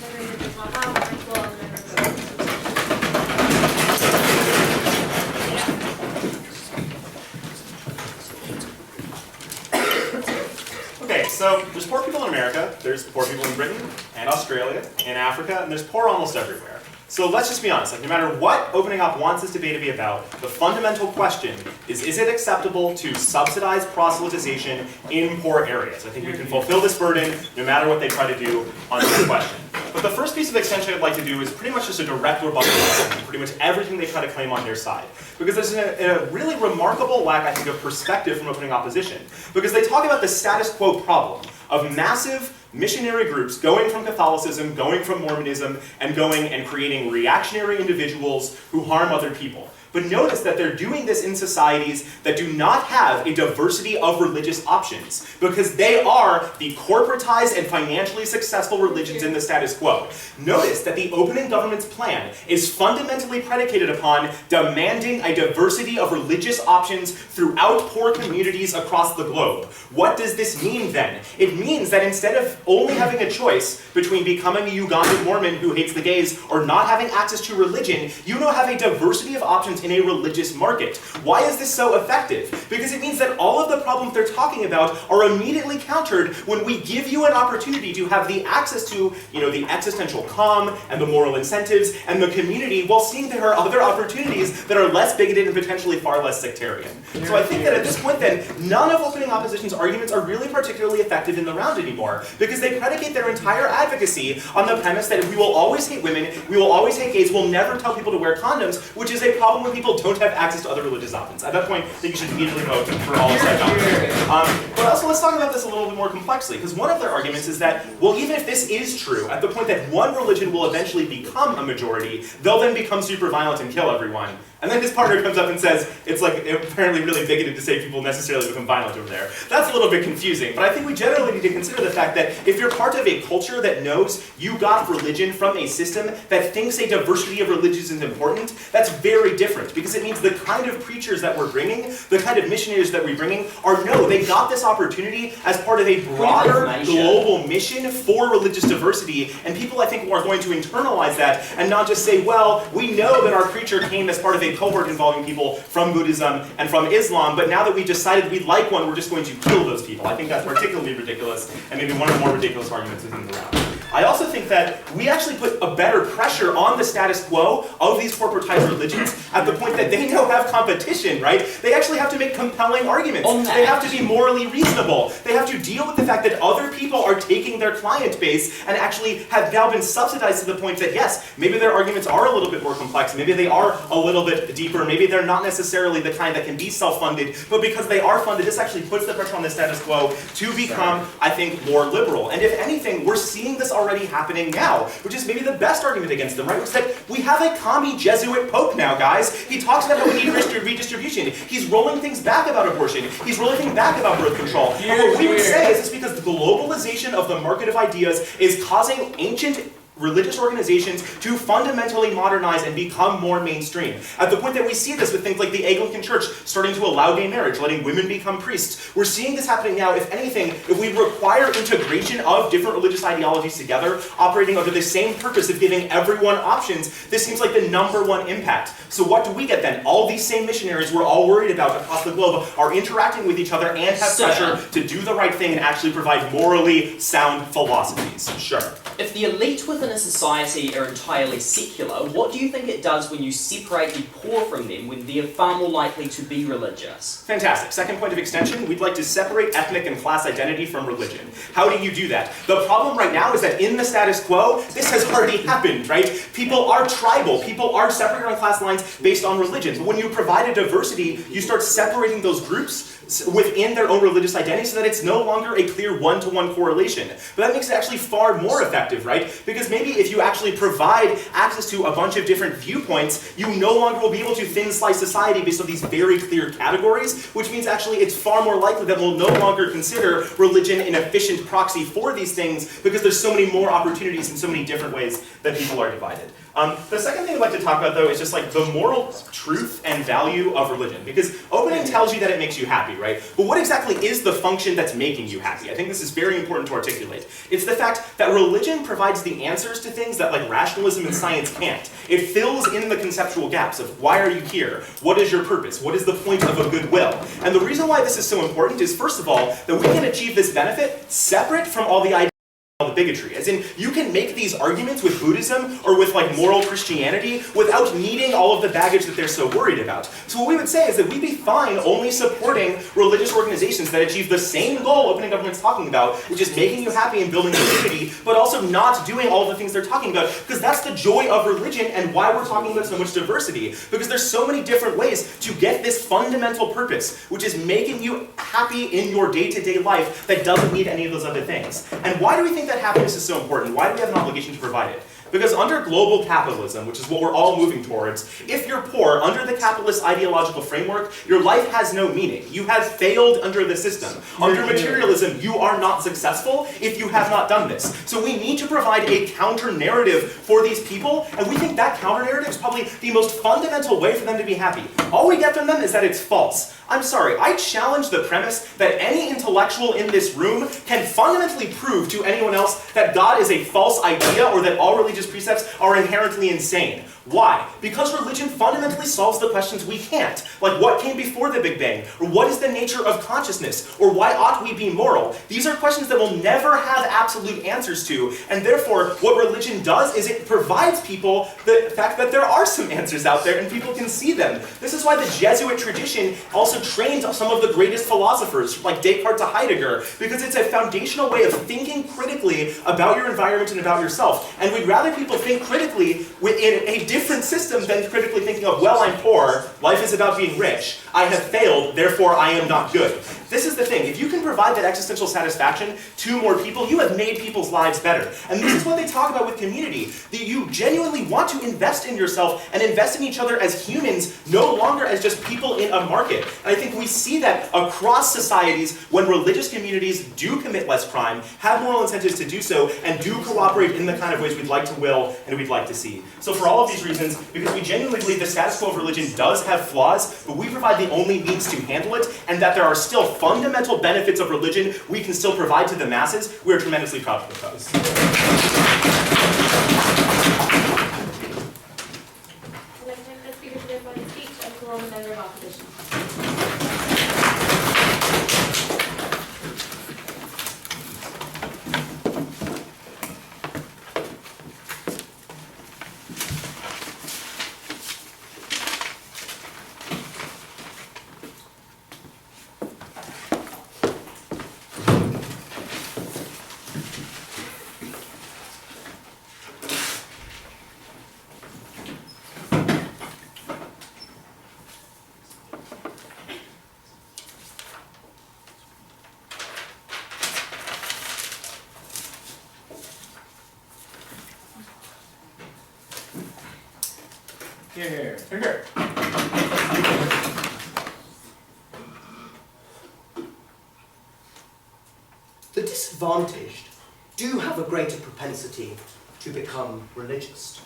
Okay, so there's poor people in America, there's poor people in Britain and Australia and Africa, and there's poor almost everywhere. So let's just be honest, like no matter what Opening Up wants this debate to be about, the fundamental question is it acceptable to subsidize proselytization in poor areas? I think we can fulfill this burden no matter what they try to do on this question. But the first piece of extension I'd like to do is pretty much just a direct rebuttal of pretty much everything they try to claim on their side. Because there's a really remarkable lack, I think, of perspective from opening opposition. Because they talk about the status quo problem of massive missionary groups going from Catholicism, going from Mormonism, and going and creating reactionary individuals who harm other people. But notice that they're doing this in societies that do not have a diversity of religious options, because they are the corporatized and financially successful religions in the status quo. Notice that the opening government's plan is fundamentally predicated upon demanding a diversity of religious options throughout poor communities across the globe. What does this mean then? It means that instead of only having a choice between becoming a Ugandan Mormon who hates the gays or not having access to religion, you now have a diversity of options in a religious market. Why is this so effective? Because it means that all of the problems they're talking about are immediately countered when we give you an opportunity to have the access to, the existential calm and the moral incentives and the community, while seeing there are other opportunities that are less bigoted and potentially far less sectarian. So I think that at this point then, none of opening opposition's arguments are really particularly effective in the round anymore, because they predicate their entire advocacy on the premise that we will always hate women, we will always hate gays, we'll never tell people to wear condoms, which is a problem when people don't have access to other religious options. At that point, I think you should immediately vote for all side options. But also, let's talk about this a little bit more complexly, because one of their arguments is that, well, even if this is true, at the point that one religion will eventually become a majority, they'll then become super violent and kill everyone. And then his partner comes up and says, it's like apparently really bigoted to say people necessarily become violent over there. That's a little bit confusing, but I think we generally need to consider the fact that if you're part of a culture that knows you got religion from a system that thinks a diversity of religions is important, that's very different, because it means the kind of preachers that we're bringing, the kind of missionaries that we're bringing, they got this opportunity as part of a broader global mission for religious diversity, and people I think are going to internalize that and not just say, well, we know that our preacher came as part of a cohort involving people from Buddhism and from Islam, but now that we decided we like one, we're just going to kill those people. I think that's particularly ridiculous, and maybe one of the more ridiculous arguments within the round. I also think that we actually put a better pressure on the status quo of these corporatized religions at the point that they now have competition, right? They actually have to make compelling arguments. They have to be morally reasonable. They have to deal with the fact that other people are taking their client base and actually have now been subsidized to the point that, yes, maybe their arguments are a little bit more complex, maybe they are a little bit deeper, maybe they're not necessarily the kind that can be self-funded, but because they are funded, this actually puts the pressure on the status quo to become, I think, more liberal. And if anything, we're seeing this already happening now, which is maybe the best argument against them, right? Which is that we have a commie Jesuit Pope now, guys. He talks about how we need redistribution. He's rolling things back about abortion. He's rolling things back about birth control. And what we would say is it's because the globalization of the market of ideas is causing ancient religious organizations to fundamentally modernize and become more mainstream. At the point that we see this with things like the Anglican Church starting to allow gay marriage, letting women become priests. We're seeing this happening now. If anything, if we require integration of different religious ideologies together, operating under the same purpose of giving everyone options, this seems like the #1 impact. So what do we get then? All these same missionaries we're all worried about across the globe are interacting with each other and have pressure to do the right thing and actually provide morally sound philosophies. Sure. If the elite within a society are entirely secular, what do you think it does when you separate the poor from them when they're far more likely to be religious? Fantastic. Second point of extension, we'd like to separate ethnic and class identity from religion. How do you do that? The problem right now is that in the status quo, this has already happened, right? People are tribal. People are separated on class lines based on religion. But when you provide a diversity, you start separating those groups within their own religious identity so that it's no longer a clear one-to-one correlation. But that makes it actually far more effective, right? Because maybe if you actually provide access to a bunch of different viewpoints, you no longer will be able to thin slice society based on these very clear categories, which means actually it's far more likely that we'll no longer consider religion an efficient proxy for these things because there's so many more opportunities in so many different ways that people are divided. The second thing I'd like to talk about, though, is just like the moral truth and value of religion. Because opening tells you that it makes you happy, right? But what exactly is the function that's making you happy? I think this is very important to articulate. It's the fact that religion provides the answers to things that like rationalism and science can't. It fills in the conceptual gaps of why are you here? What is your purpose? What is the point of a goodwill? And the reason why this is so important is, first of all, that we can achieve this benefit separate from all the ideas the bigotry. As in, you can make these arguments with Buddhism or with like moral Christianity without needing all of the baggage that they're so worried about. So what we would say is that we'd be fine only supporting religious organizations that achieve the same goal opening government's talking about, which is making you happy and building community, but also not doing all the things they're talking about, because that's the joy of religion and why we're talking about so much diversity. Because there's so many different ways to get this fundamental purpose, which is making you happy in your day-to-day life that doesn't need any of those other things. And why do we think that happiness is so important? Why do we have an obligation to provide it? Because under global capitalism, which is what we're all moving towards, if you're poor, under the capitalist ideological framework, your life has no meaning. You have failed under the system. Under materialism, you are not successful if you have not done this. So we need to provide a counter-narrative for these people, and we think that counter-narrative is probably the most fundamental way for them to be happy. All we get from them is that it's false. I'm sorry, I challenge the premise that any intellectual in this room can fundamentally prove to anyone else that God is a false idea or that all religious precepts are inherently insane. Why? Because religion fundamentally solves the questions we can't. Like what came before the Big Bang? Or what is the nature of consciousness? Or why ought we be moral? These are questions that we'll never have absolute answers to. And therefore, what religion does is it provides people the fact that there are some answers out there and people can see them. This is why the Jesuit tradition also trained some of the greatest philosophers, like Descartes to Heidegger, because it's a foundational way of thinking critically about your environment and about yourself. And we'd rather people think critically in a different system than critically thinking of, well, I'm poor, life is about being rich, I have failed, therefore I am not good. This is the thing, if you can provide that existential satisfaction to more people, you have made people's lives better. And this is what they talk about with community, that you genuinely want to invest in yourself and invest in each other as humans, no longer as just people in a market. And I think we see that across societies when religious communities do commit less crime, have moral incentives to do so, and do cooperate in the kind of ways we'd like to will and we'd like to see. So for all of these reasons, because we genuinely believe the status quo of religion does have flaws, but we provide the only means to handle it, and that there are still fundamental benefits of religion we can still provide to the masses, we are tremendously proud to propose. I'd like to thank the speaker for their final speech and call on the member of opposition. Here. The disadvantaged do have a greater propensity to become religious.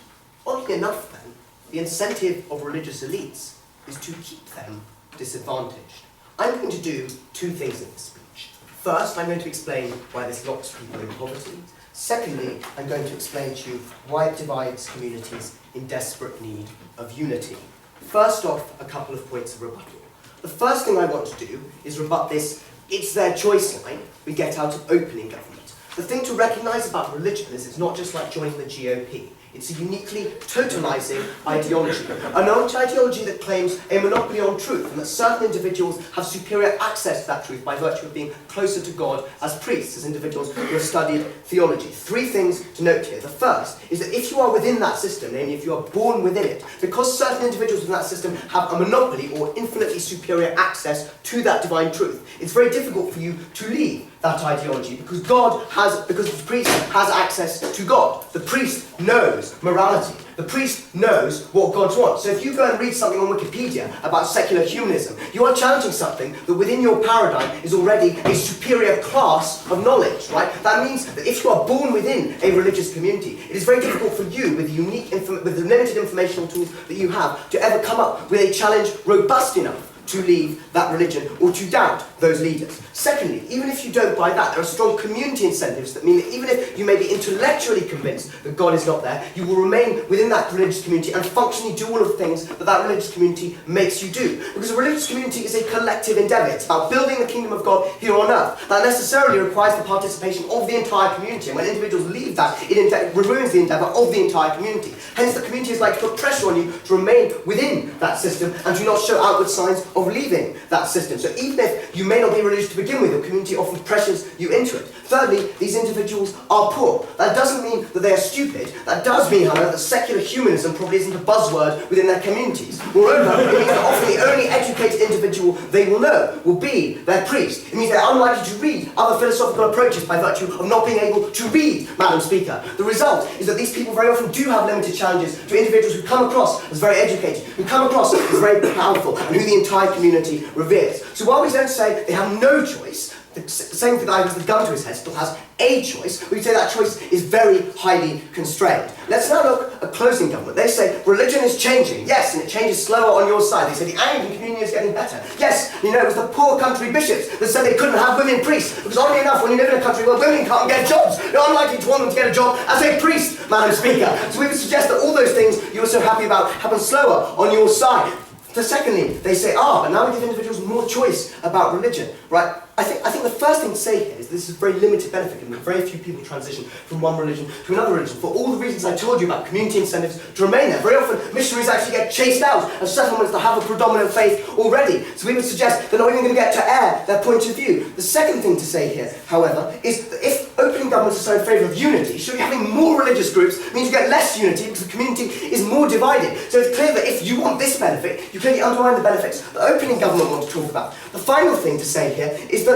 Oddly enough then, the incentive of religious elites is to keep them disadvantaged. I'm going to do two things in this speech. First, I'm going to explain why this locks people in poverty. Secondly, I'm going to explain to you why it divides communities in desperate need of unity. First off, a couple of points of rebuttal. The first thing I want to do is rebut this "it's their choice" line we get out of opening government. The thing to recognise about religion is it's not just like joining the GOP. It's a uniquely totalising ideology, an ideology that claims a monopoly on truth and that certain individuals have superior access to that truth by virtue of being closer to God as priests, as individuals who have studied theology. Three things to note here. The first is that if you are within that system, namely if you are born within it, because certain individuals in that system have a monopoly or infinitely superior access to that divine truth, it's very difficult for you to leave that ideology because the priest has access to God. The priest knows morality. The priest knows what God wants. So if you go and read something on Wikipedia about secular humanism, you are challenging something that within your paradigm is already a superior class of knowledge, right? That means that if you are born within a religious community, it is very difficult for you, with the limited informational tools that you have, to ever come up with a challenge robust enough to leave that religion or to doubt those leaders. Secondly, even if you don't buy that, there are strong community incentives that mean that even if you may be intellectually convinced that God is not there, you will remain within that religious community and functionally do all of the things that that religious community makes you do. Because a religious community is a collective endeavour. It's about building the kingdom of God here on earth. That necessarily requires the participation of the entire community, and when individuals leave that, it ruins the endeavour of the entire community. Hence, the community is like to put pressure on you to remain within that system and to not show outward signs of leaving that system. So even if you may not be religious to begin with, the community often pressures you into it. Thirdly, these individuals are poor. That doesn't mean that they are stupid. That does mean, however, that secular humanism probably isn't a buzzword within their communities. Moreover, it means that often the only educated individual they will know will be their priest. It means they're unlikely to read other philosophical approaches by virtue of not being able to read, Madam Speaker. The result is that these people very often do have limited challenges to individuals who come across as very educated, who come across as very powerful, and who the entire community reveres. So while we don't say they have no choice, the same guy with the gun to his head still has a choice, we say that choice is very highly constrained. Let's now look at closing government. They say religion is changing. Yes, and it changes slower on your side. They say the Anglican communion is getting better. Yes, you know, it was the poor country bishops that said they couldn't have women priests. Because oddly enough, when you live in a country where women can't get jobs, you're unlikely to want them to get a job as a priest, Madam Speaker. So we would suggest that all those things you were so happy about happen slower on your side. So secondly, they say, but now we give individuals more choice about religion, right? I think the first thing to say here is this is a very limited benefit, and very few people transition from one religion to another religion. For all the reasons I told you about community incentives to remain there, very often missionaries actually get chased out of settlements that have a predominant faith already. So we would suggest they're not even going to get to air their point of view. The second thing to say here, however, is that if opening governments are so in favour of unity, surely having more religious groups means you get less unity because the community is more divided. So it's clear that if you want this benefit, you clearly undermine the benefits that opening government want to talk about. The final thing to say here is that,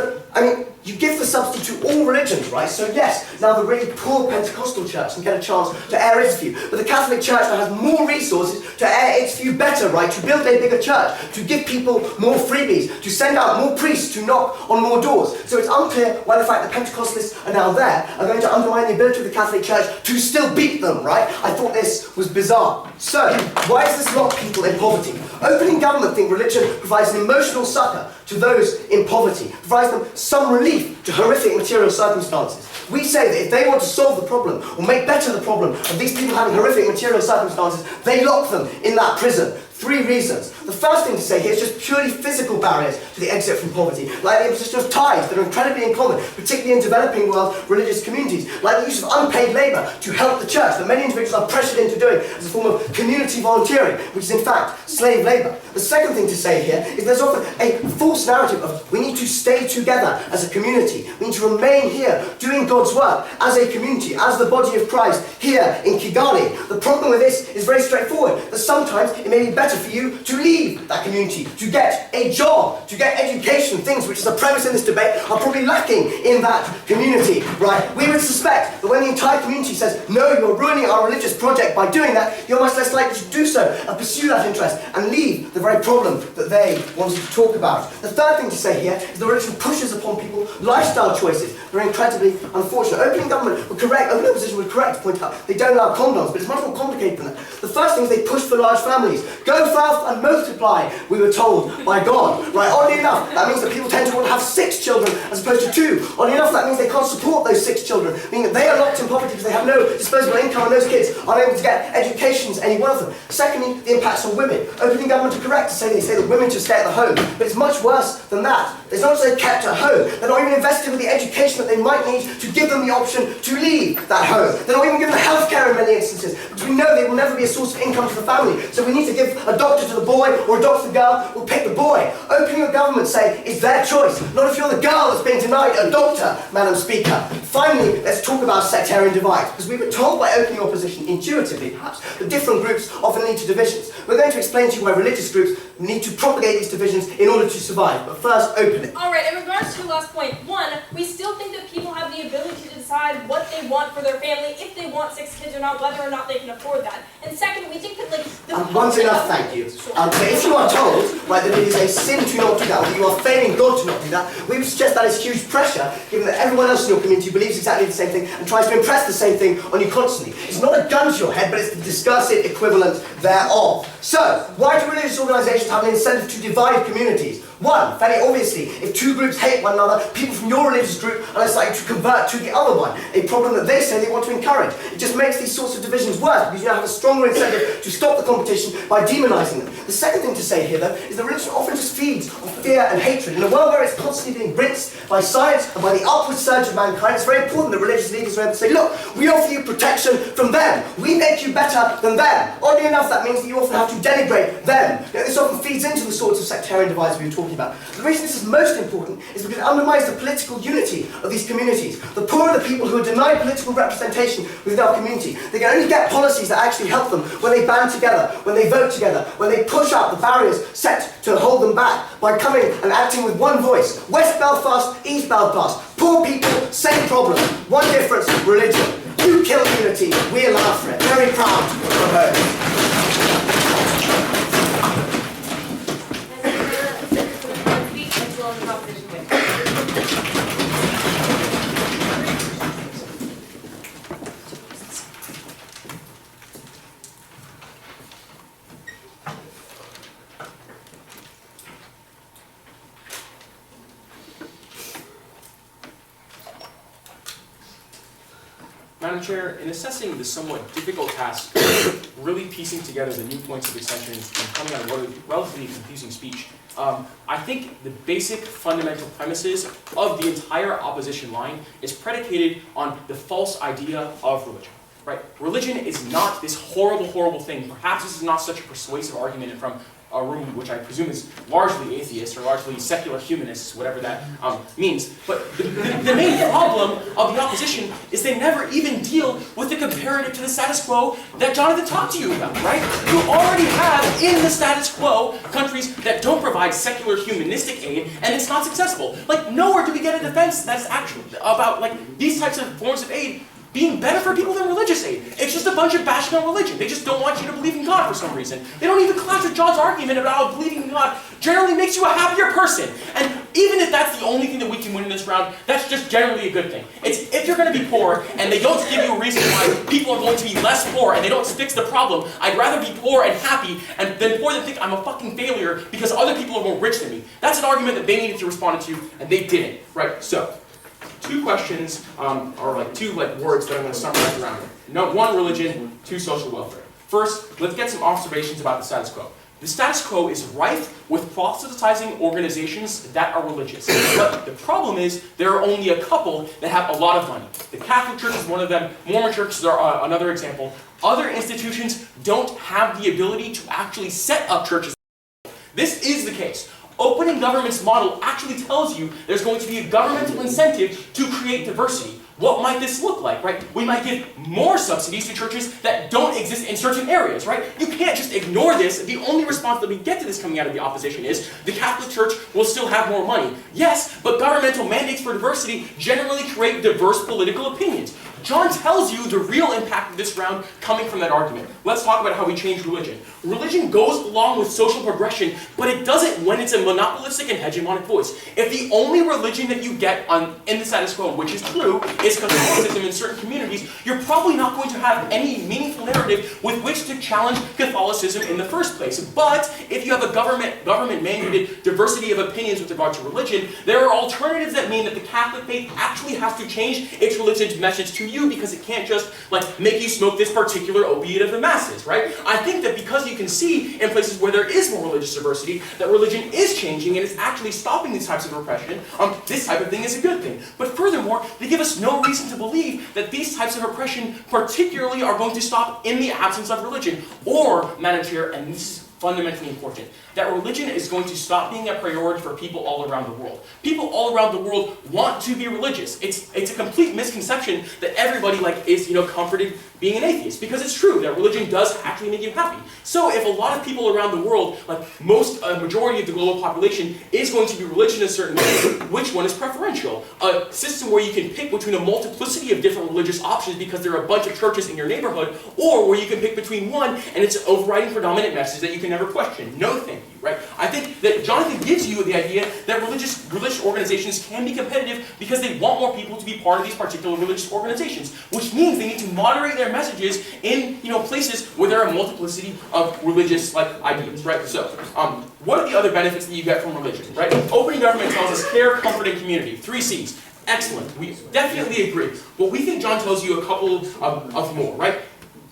you give the subsidy to all religions, right? So yes, now the really poor Pentecostal church can get a chance to air its view, but the Catholic Church now has more resources to air its view better, right? To build a bigger church, to give people more freebies, to send out more priests to knock on more doors. So it's unclear why the fact that Pentecostalists are now there are going to undermine the ability of the Catholic Church to still beat them, right? I thought this was bizarre. So, why does this lock people in poverty? Opening government think religion provides an emotional succor to those in poverty, provides them some relief to horrific material circumstances. We say that if they want to solve the problem, or make better the problem of these people having horrific material circumstances, they lock them in that prison. 3 reasons. The first thing to say here is just purely physical barriers to the exit from poverty, like the imposition of tithes that are incredibly uncommon, particularly in developing world religious communities, like the use of unpaid labour to help the church that many individuals are pressured into doing as a form of community volunteering, which is in fact slave labour. The second thing to say here is there's often a false narrative of we need to stay together as a community, we need to remain here doing God's work as a community, as the body of Christ here in Kigali. The problem with this is very straightforward, that sometimes it may be better for you to leave that community, to get a job, to get education, things which is the premise in this debate are probably lacking in that community, right? We would suspect that when the entire community says, no, you're ruining our religious project by doing that, you're much less likely to do so and pursue that interest and leave the very problem that they wanted to talk about. The third thing to say here is the religion pushes upon people lifestyle choices that are incredibly unfortunate. Opening opposition would correct to point out they don't allow condoms, but it's much more complicated than that. The first thing is they push for large families. Go forth and multiply, we were told by God. Right, oddly enough, that means that people tend to want to have 6 children as opposed to 2. Oddly enough, that means they can't support those 6 children, meaning that they are locked in poverty because they have no disposable income and those kids aren't able to get educations, any one of them. Secondly, the impacts on women. Opening government are correct to say they say that women should stay at the home, but it's much worse than that. It's not just they're kept at home, they're not even invested with the education that they might need to give them the option to leave that home. They're not even given the healthcare in many instances, because we know they will never be a source of income to the family. So we need to give a doctor to the boy or a doctor to the girl, we'll pick the boy. Opening your government, say, is their choice, not if you're the girl that's being denied a doctor, Madam Speaker. Finally, let's talk about sectarian divide, because we were told by opening opposition, intuitively perhaps, that different groups often lead to divisions. We're going to explain to you why religious groups need to propagate these divisions in order to survive. But first, open it. Alright, in regards to your last point, 1, we still think that people have the ability to decide what they want for their family, if they want 6 kids or not, whether or not they can afford that. And second, we think that one's enough, thank you. But if you are told, right, that it is a sin to not do that, or that you are failing God to not do that, we would suggest that is huge pressure, given that everyone else in your community believes exactly the same thing and tries to impress the same thing on you constantly. It's not a gun to your head, but it's the discursive equivalent thereof. So, why do religious organisations have an incentive to divide communities? 1, fairly obviously, if 2 groups hate one another, people from your religious group are less likely to convert to the other one, a problem that they say they want to encourage. It just makes these sorts of divisions worse, because you now have a stronger incentive to stop the competition by demonising them. The second thing to say here, though, is that religion often just feeds on fear and hatred. In a world where it's constantly being rinsed by science and by the upward surge of mankind, it's very important that religious leaders are able to say, look, we offer you protection from them. We make you better than them. Oddly enough, that means that you often have to denigrate them. This often feeds into the sorts of sectarian divides we were talking about. The reason this is most important is because it undermines the political unity of these communities. The poor are the people who are denied political representation within our community. They can only get policies that actually help them when they band together, when they vote together, when they push up the barriers set to hold them back by coming and acting with one voice. West Belfast, East Belfast. Poor people, same problem. One difference, religion. You kill unity, we allow for it. Very proud to propose. Madam Chair, in assessing the somewhat difficult task really piecing together the new points of extension and coming out with relatively confusing speech. I think the basic fundamental premises of the entire opposition line is predicated on the false idea of religion. Right? Religion is not this horrible, horrible thing. Perhaps this is not such a persuasive argument from a room which I presume is largely atheist or largely secular humanists, whatever that means. But the main problem of the opposition is they never even deal with the comparative to the status quo that Jonathan talked to you about, right? You already have in the status quo countries that don't provide secular humanistic aid, and it's not successful. Like, nowhere do we get a defense that's actually about like these types of forms of aid being better for people than religious aid. It's just a bunch of bashing on religion. They just don't want you to believe in God for some reason. They don't even clash with John's argument about how believing in God generally makes you a happier person. And even if that's the only thing that we can win in this round, that's just generally a good thing. It's if you're going to be poor and they don't give you a reason why people are going to be less poor and they don't fix the problem, I'd rather be poor and happy than poor than think I'm a fucking failure because other people are more rich than me. That's an argument that they needed to respond to and they didn't. Right? So, two questions, or like two words that I'm going to summarize around here. No, one, religion, two, social welfare. First, let's get some observations about the status quo. The status quo is rife with proselytizing organizations that are religious. But the problem is there are only a couple that have a lot of money. The Catholic Church is one of them. Mormon churches are another example. Other institutions don't have the ability to actually set up churches. This is the case. Opening government's model actually tells you there's going to be a governmental incentive to create diversity. What might this look like, right? We might give more subsidies to churches that don't exist in certain areas, right? You can't just ignore this. The only response that we get to this coming out of the opposition is the Catholic Church will still have more money. Yes, but governmental mandates for diversity generally create diverse political opinions. John tells you the real impact of this round coming from that argument. Let's talk about how we change religion. Religion goes along with social progression, but it doesn't when it's a monopolistic and hegemonic voice. If the only religion that you get in the status quo, which is true, is Catholicism in certain communities, you're probably not going to have any meaningful narrative with which to challenge Catholicism in the first place. But if you have a government-mandated diversity of opinions with regard to religion, there are alternatives that mean that the Catholic faith actually has to change its religion's message to you because it can't just make you smoke this particular opiate of the masses, right? I think that because you can see in places where there is more religious diversity that religion is changing and it's actually stopping these types of oppression, this type of thing is a good thing. But furthermore, they give us no reason to believe that these types of oppression particularly are going to stop in the absence of religion. Or, Madam Chair, and this is fundamentally important, that religion is going to stop being a priority for people all around the world. People all around the world want to be religious. It's a complete misconception that everybody is comforted being an atheist, because it's true that religion does actually make you happy. So if a lot of people around the world, a majority of the global population, is going to be religious in a certain way, which one is preferential? A system where you can pick between a multiplicity of different religious options because there are a bunch of churches in your neighborhood, or where you can pick between one and it's an overriding predominant message that you can never question. No thank you, right? I think that Jonathan gives you the idea that religious organizations can be competitive because they want more people to be part of these particular religious organizations, which means they need to moderate their messages in places where there are a multiplicity of religious ideas, right? So, what are the other benefits that you get from religion, right? Opening government tells us care, comfort, and community. 3 C's. Excellent. We definitely agree. But we think John tells you a couple of more, right?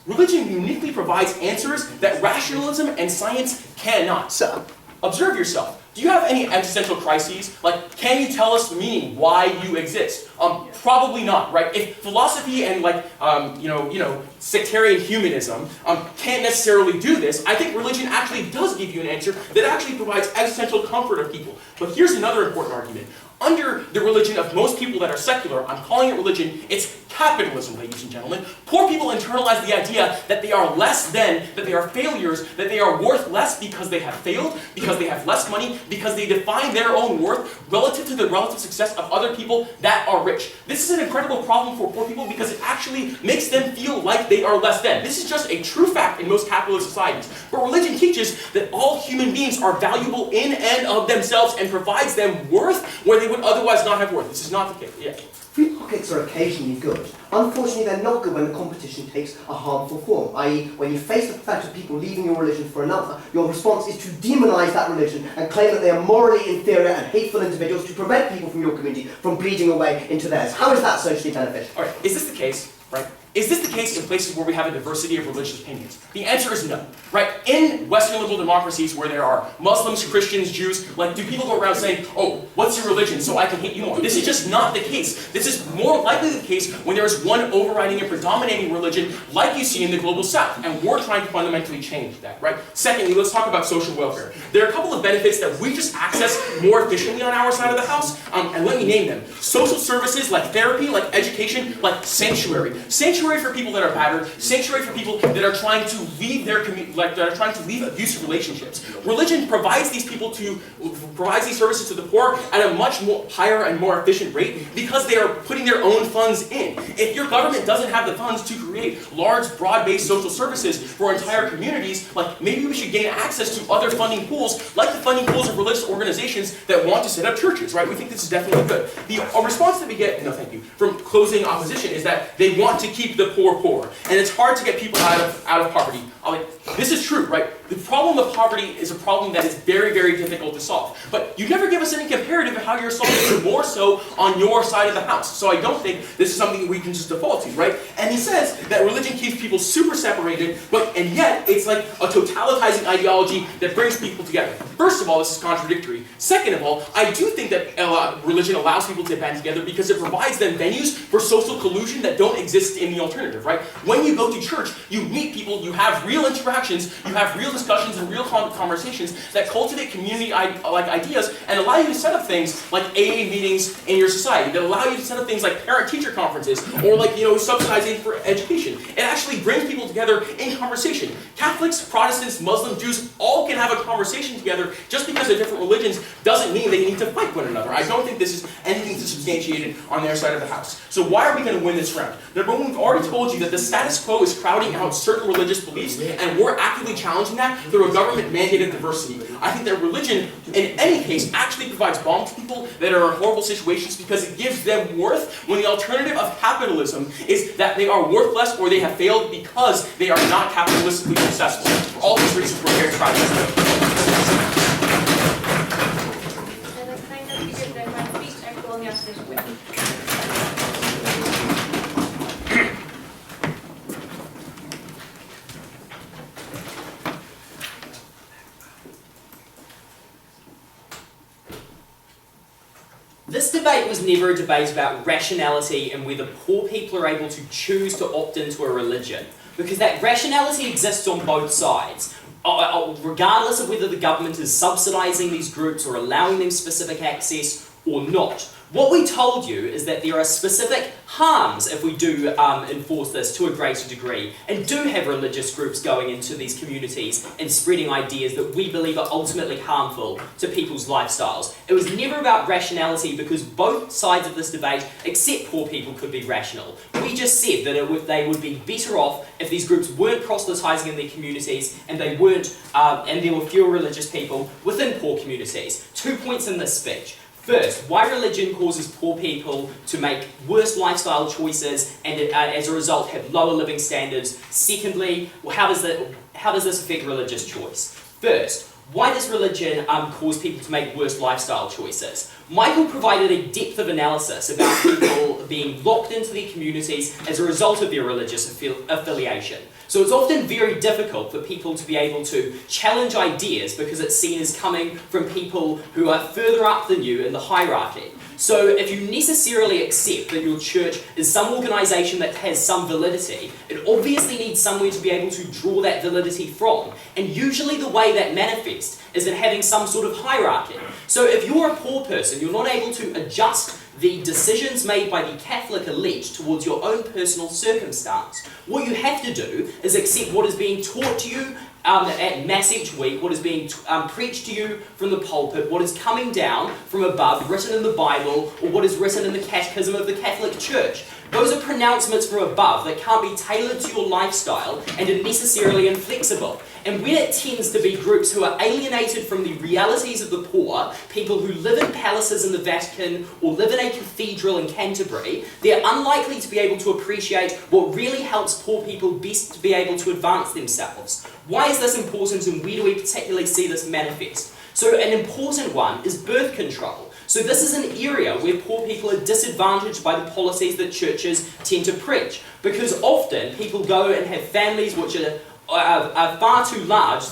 Religion uniquely provides answers that rationalism and science cannot. So, observe yourself. Do you have any existential crises? Can you tell us the meaning, why you exist? Probably not, right? If philosophy and sectarian humanism can't necessarily do this, I think religion actually does give you an answer that actually provides existential comfort of people. But here's another important argument. Under the religion of most people that are secular, I'm calling it religion, it's capitalism, ladies and gentlemen. Poor people internalize the idea that they are less than, that they are failures, that they are worth less because they have failed, because they have less money, because they define their own worth relative to the relative success of other people that are rich. This is an incredible problem for poor people because it actually makes them feel like they are less than. This is just a true fact in most capitalist societies. But religion teaches that all human beings are valuable in and of themselves and provides them worth where they would otherwise not have worth. This is not the case. Yeah. Free pockets are occasionally good. Unfortunately, they're not good when the competition takes a harmful form, i.e. when you face the fact of people leaving your religion for another, your response is to demonize that religion and claim that they are morally inferior and hateful individuals to prevent people from your community from bleeding away into theirs. How is that socially beneficial? All right, is this the case, right? Is this the case in places where we have a diversity of religious opinions? The answer is no, right? In Western liberal democracies where there are Muslims, Christians, Jews, like, do people go around saying, oh, what's your religion so I can hate you more? This is just not the case. This is more likely the case when there is one overriding and predominating religion like you see in the global south, and we're trying to fundamentally change that, right? Secondly, let's talk about social welfare. There are a couple of benefits that we just access more efficiently on our side of the house, and let me name them. Social services like therapy, like education, like sanctuary. Sanctuary for people that are battered, sanctuary for people that are trying to leave their that are trying to leave abusive relationships. Religion provides these services to the poor at a much more higher and more efficient rate because they are putting their own funds in. If your government doesn't have the funds to create large, broad-based social services for entire communities, like maybe we should gain access to other funding pools, like the funding pools of religious organizations that want to set up churches, right? We think this is definitely good. The response that we get, no thank you, from closing opposition is that they want to keep the poor, and it's hard to get people out of poverty. This is true, right? The problem of poverty is a problem that is very, very difficult to solve. But you never give us any comparative of how you're solving it more so on your side of the house. So I don't think this is something we can just default to, right? And he says that religion keeps people super separated, and yet it's like a totalitizing ideology that brings people together. First of all, this is contradictory. Second of all, I do think that religion allows people to band together because it provides them venues for social collusion that don't exist in the alternative, right? When you go to church, you meet people, you have real interactions, you have real discussions and real conversations that cultivate community ideas and allow you to set up things like AA meetings in your society, that allow you to set up things like parent-teacher conferences or subsidizing for education. It actually brings people together in conversation. Catholics, Protestants, Muslims, Jews, all can have a conversation together. Just because they're different religions doesn't mean they need to fight one another. I don't think this is anything substantiated on their side of the house. So why are we going to win this round? Number one, we've already told you that the status quo is crowding out certain religious beliefs, and we're actively challenging that through a government-mandated diversity. I think that religion, in any case, actually provides balm to people that are in horrible situations because it gives them worth when the alternative of capitalism is that they are worthless or they have failed because they are not capitalistically successful. For all these reasons, we're here to try this. I'd like to thank our speakers for their fine speech and for all the opposition with them. This debate was never a debate about rationality and whether poor people are able to choose to opt into a religion, because that rationality exists on both sides. Regardless of whether the government is subsidizing these groups or allowing them specific access or not. What we told you is that there are specific harms if we do enforce this to a greater degree and do have religious groups going into these communities and spreading ideas that we believe are ultimately harmful to people's lifestyles. It was never about rationality because both sides of this debate, except poor people, could be rational. We just said that they would be better off if these groups weren't proselytizing in their communities and they weren't, and there were fewer religious people within poor communities. 2 points in this speech. First, why religion causes poor people to make worse lifestyle choices and as a result have lower living standards. Secondly, how does this affect religious choice? First, why does religion cause people to make worse lifestyle choices? Michael provided a depth of analysis about people being locked into their communities as a result of their religious affiliation. So it's often very difficult for people to be able to challenge ideas because it's seen as coming from people who are further up than you in the hierarchy. So if you necessarily accept that your church is some organisation that has some validity, it obviously needs somewhere to be able to draw that validity from. And usually the way that manifests is in having some sort of hierarchy. So if you're a poor person, you're not able to adjust the decisions made by the Catholic elite towards your own personal circumstance. What you have to do is accept what is being taught to you at Mass each week, what is being preached to you from the pulpit, what is coming down from above, written in the Bible, or what is written in the Catechism of the Catholic Church. Those are pronouncements from above that can't be tailored to your lifestyle and are necessarily inflexible. And when it tends to be groups who are alienated from the realities of the poor, people who live in palaces in the Vatican or live in a cathedral in Canterbury, they're unlikely to be able to appreciate what really helps poor people best to be able to advance themselves. Why is this important and where do we particularly see this manifest? So an important one is birth control. So this is an area where poor people are disadvantaged by the policies that churches tend to preach, because often people go and have families which are far too large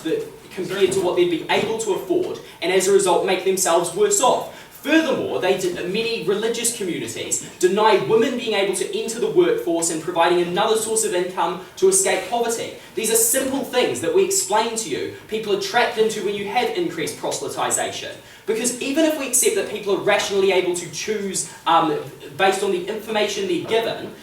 compared to what they'd be able to afford, and as a result make themselves worse off. Furthermore, many religious communities deny women being able to enter the workforce and providing another source of income to escape poverty. These are simple things that we explain to you people are trapped into when you have increased proselytization. Because even if we accept that people are rationally able to choose based on the information they're given,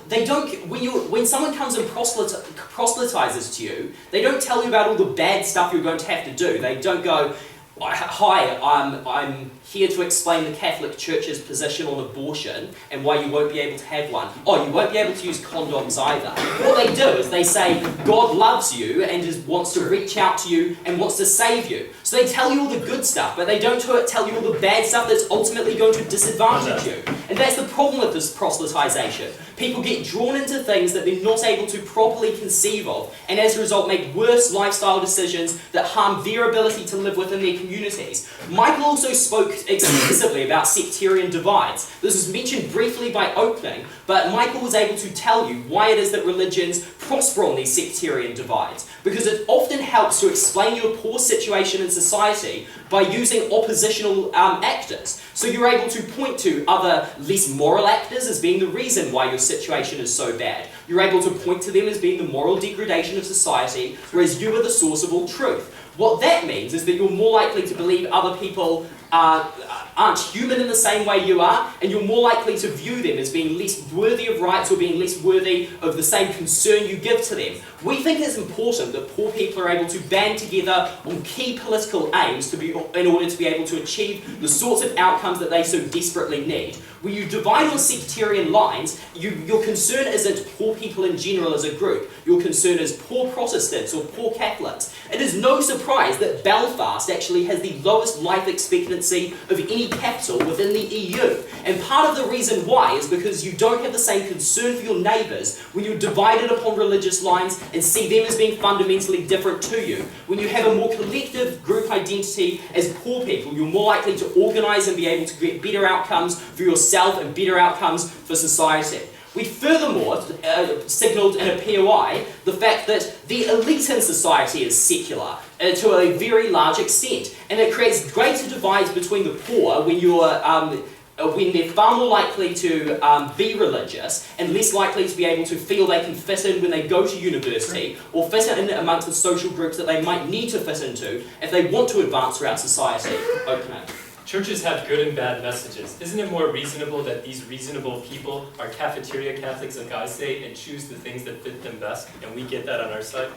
they don't. When someone comes and proselytizes to you, they don't tell you about all the bad stuff you're going to have to do. They don't go, "Hi, I'm here to explain the Catholic Church's position on abortion and why you won't be able to have one. Oh, you won't be able to use condoms either." What they do is they say, God loves you and wants to reach out to you and wants to save you. So they tell you all the good stuff, but they don't tell you all the bad stuff that's ultimately going to disadvantage you. And that's the problem with this proselytization. People get drawn into things that they're not able to properly conceive of, and as a result make worse lifestyle decisions that harm their ability to live within their communities. Michael also spoke extensively about sectarian divides. This was mentioned briefly by opening, but Michael was able to tell you why it is that religions prosper on these sectarian divides, because it often helps to explain your poor situation in society by using oppositional actors. So you're able to point to other less moral actors as being the reason why your situation is so bad. You're able to point to them as being the moral degradation of society, whereas you are the source of all truth. What that means is that you're more likely to believe other people aren't human in the same way you are, and you're more likely to view them as being less worthy of rights or being less worthy of the same concern you give to them. We think it's important that poor people are able to band together on key political aims in order to be able to achieve the sorts of outcomes that they so desperately need. When you divide on sectarian lines, your concern isn't poor people in general as a group. Your concern is poor Protestants or poor Catholics. It is no surprise that Belfast actually has the lowest life expectancy of any capital within the EU. And part of the reason why is because you don't have the same concern for your neighbours when you're divided upon religious lines and see them as being fundamentally different to you. When you have a more collective group identity as poor people, you're more likely to organise and be able to get better outcomes for yourself and better outcomes for society. We furthermore signalled in a POI the fact that the elite in society is secular to a very large extent, and it creates greater divides between the poor when they're far more likely to be religious and less likely to be able to feel they can fit in when they go to university or fit in amongst the social groups that they might need to fit into if they want to advance throughout society. Open it. Churches have good and bad messages. Isn't it more reasonable that these reasonable people are cafeteria Catholics, like I say, and choose the things that fit them best, and we get that on our side?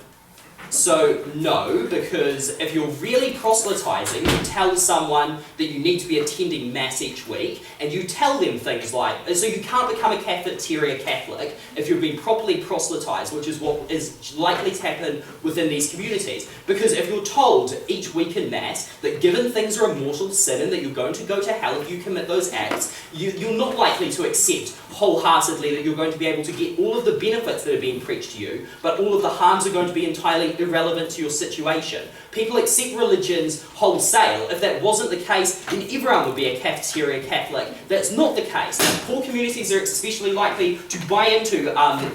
So, no, because if you're really proselytizing, you tell someone that you need to be attending Mass each week, and you tell them things like, so you can't become a cafeteria Catholic if you've been properly proselytized, which is what is likely to happen within these communities. Because if you're told each week in Mass that given things are a mortal sin and that you're going to go to hell if you commit those acts, you're not likely to accept wholeheartedly that you're going to be able to get all of the benefits that are being preached to you, but all of the harms are going to be entirely irrelevant to your situation. People accept religions wholesale. If that wasn't the case, then everyone would be a cafeteria Catholic. That's not the case. Poor communities are especially likely to buy into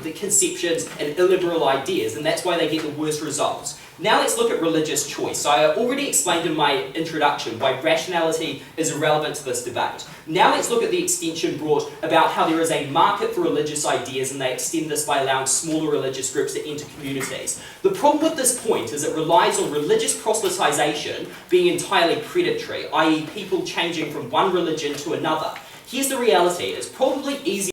the conceptions and illiberal ideas, and that's why they get the worst results. Now let's look at religious choice. So I already explained in my introduction why rationality is irrelevant to this debate. Now let's look at the extension brought about how there is a market for religious ideas, and they extend this by allowing smaller religious groups to enter communities. The problem with this point is it relies on religious proselytization being entirely predatory, i.e. people changing from one religion to another. Here's the reality. It's probably easier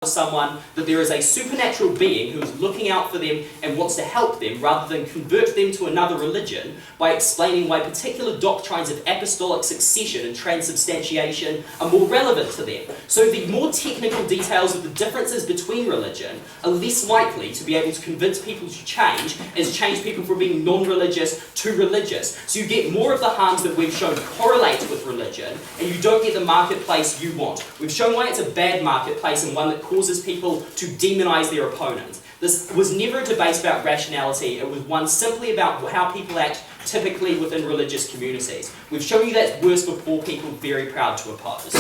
someone that there is a supernatural being who is looking out for them and wants to help them rather than convert them to another religion by explaining why particular doctrines of apostolic succession and transubstantiation are more relevant to them. So the more technical details of the differences between religion are less likely to be able to convince people to change as change people from being non-religious to religious. So you get more of the harms that we've shown correlate with religion, and you don't get the marketplace you want. We've shown why it's a bad marketplace and one that causes people to demonize their opponents. This was never a debate about rationality, it was one simply about how people act typically within religious communities. We've shown you that's worse for poor people, very proud to oppose.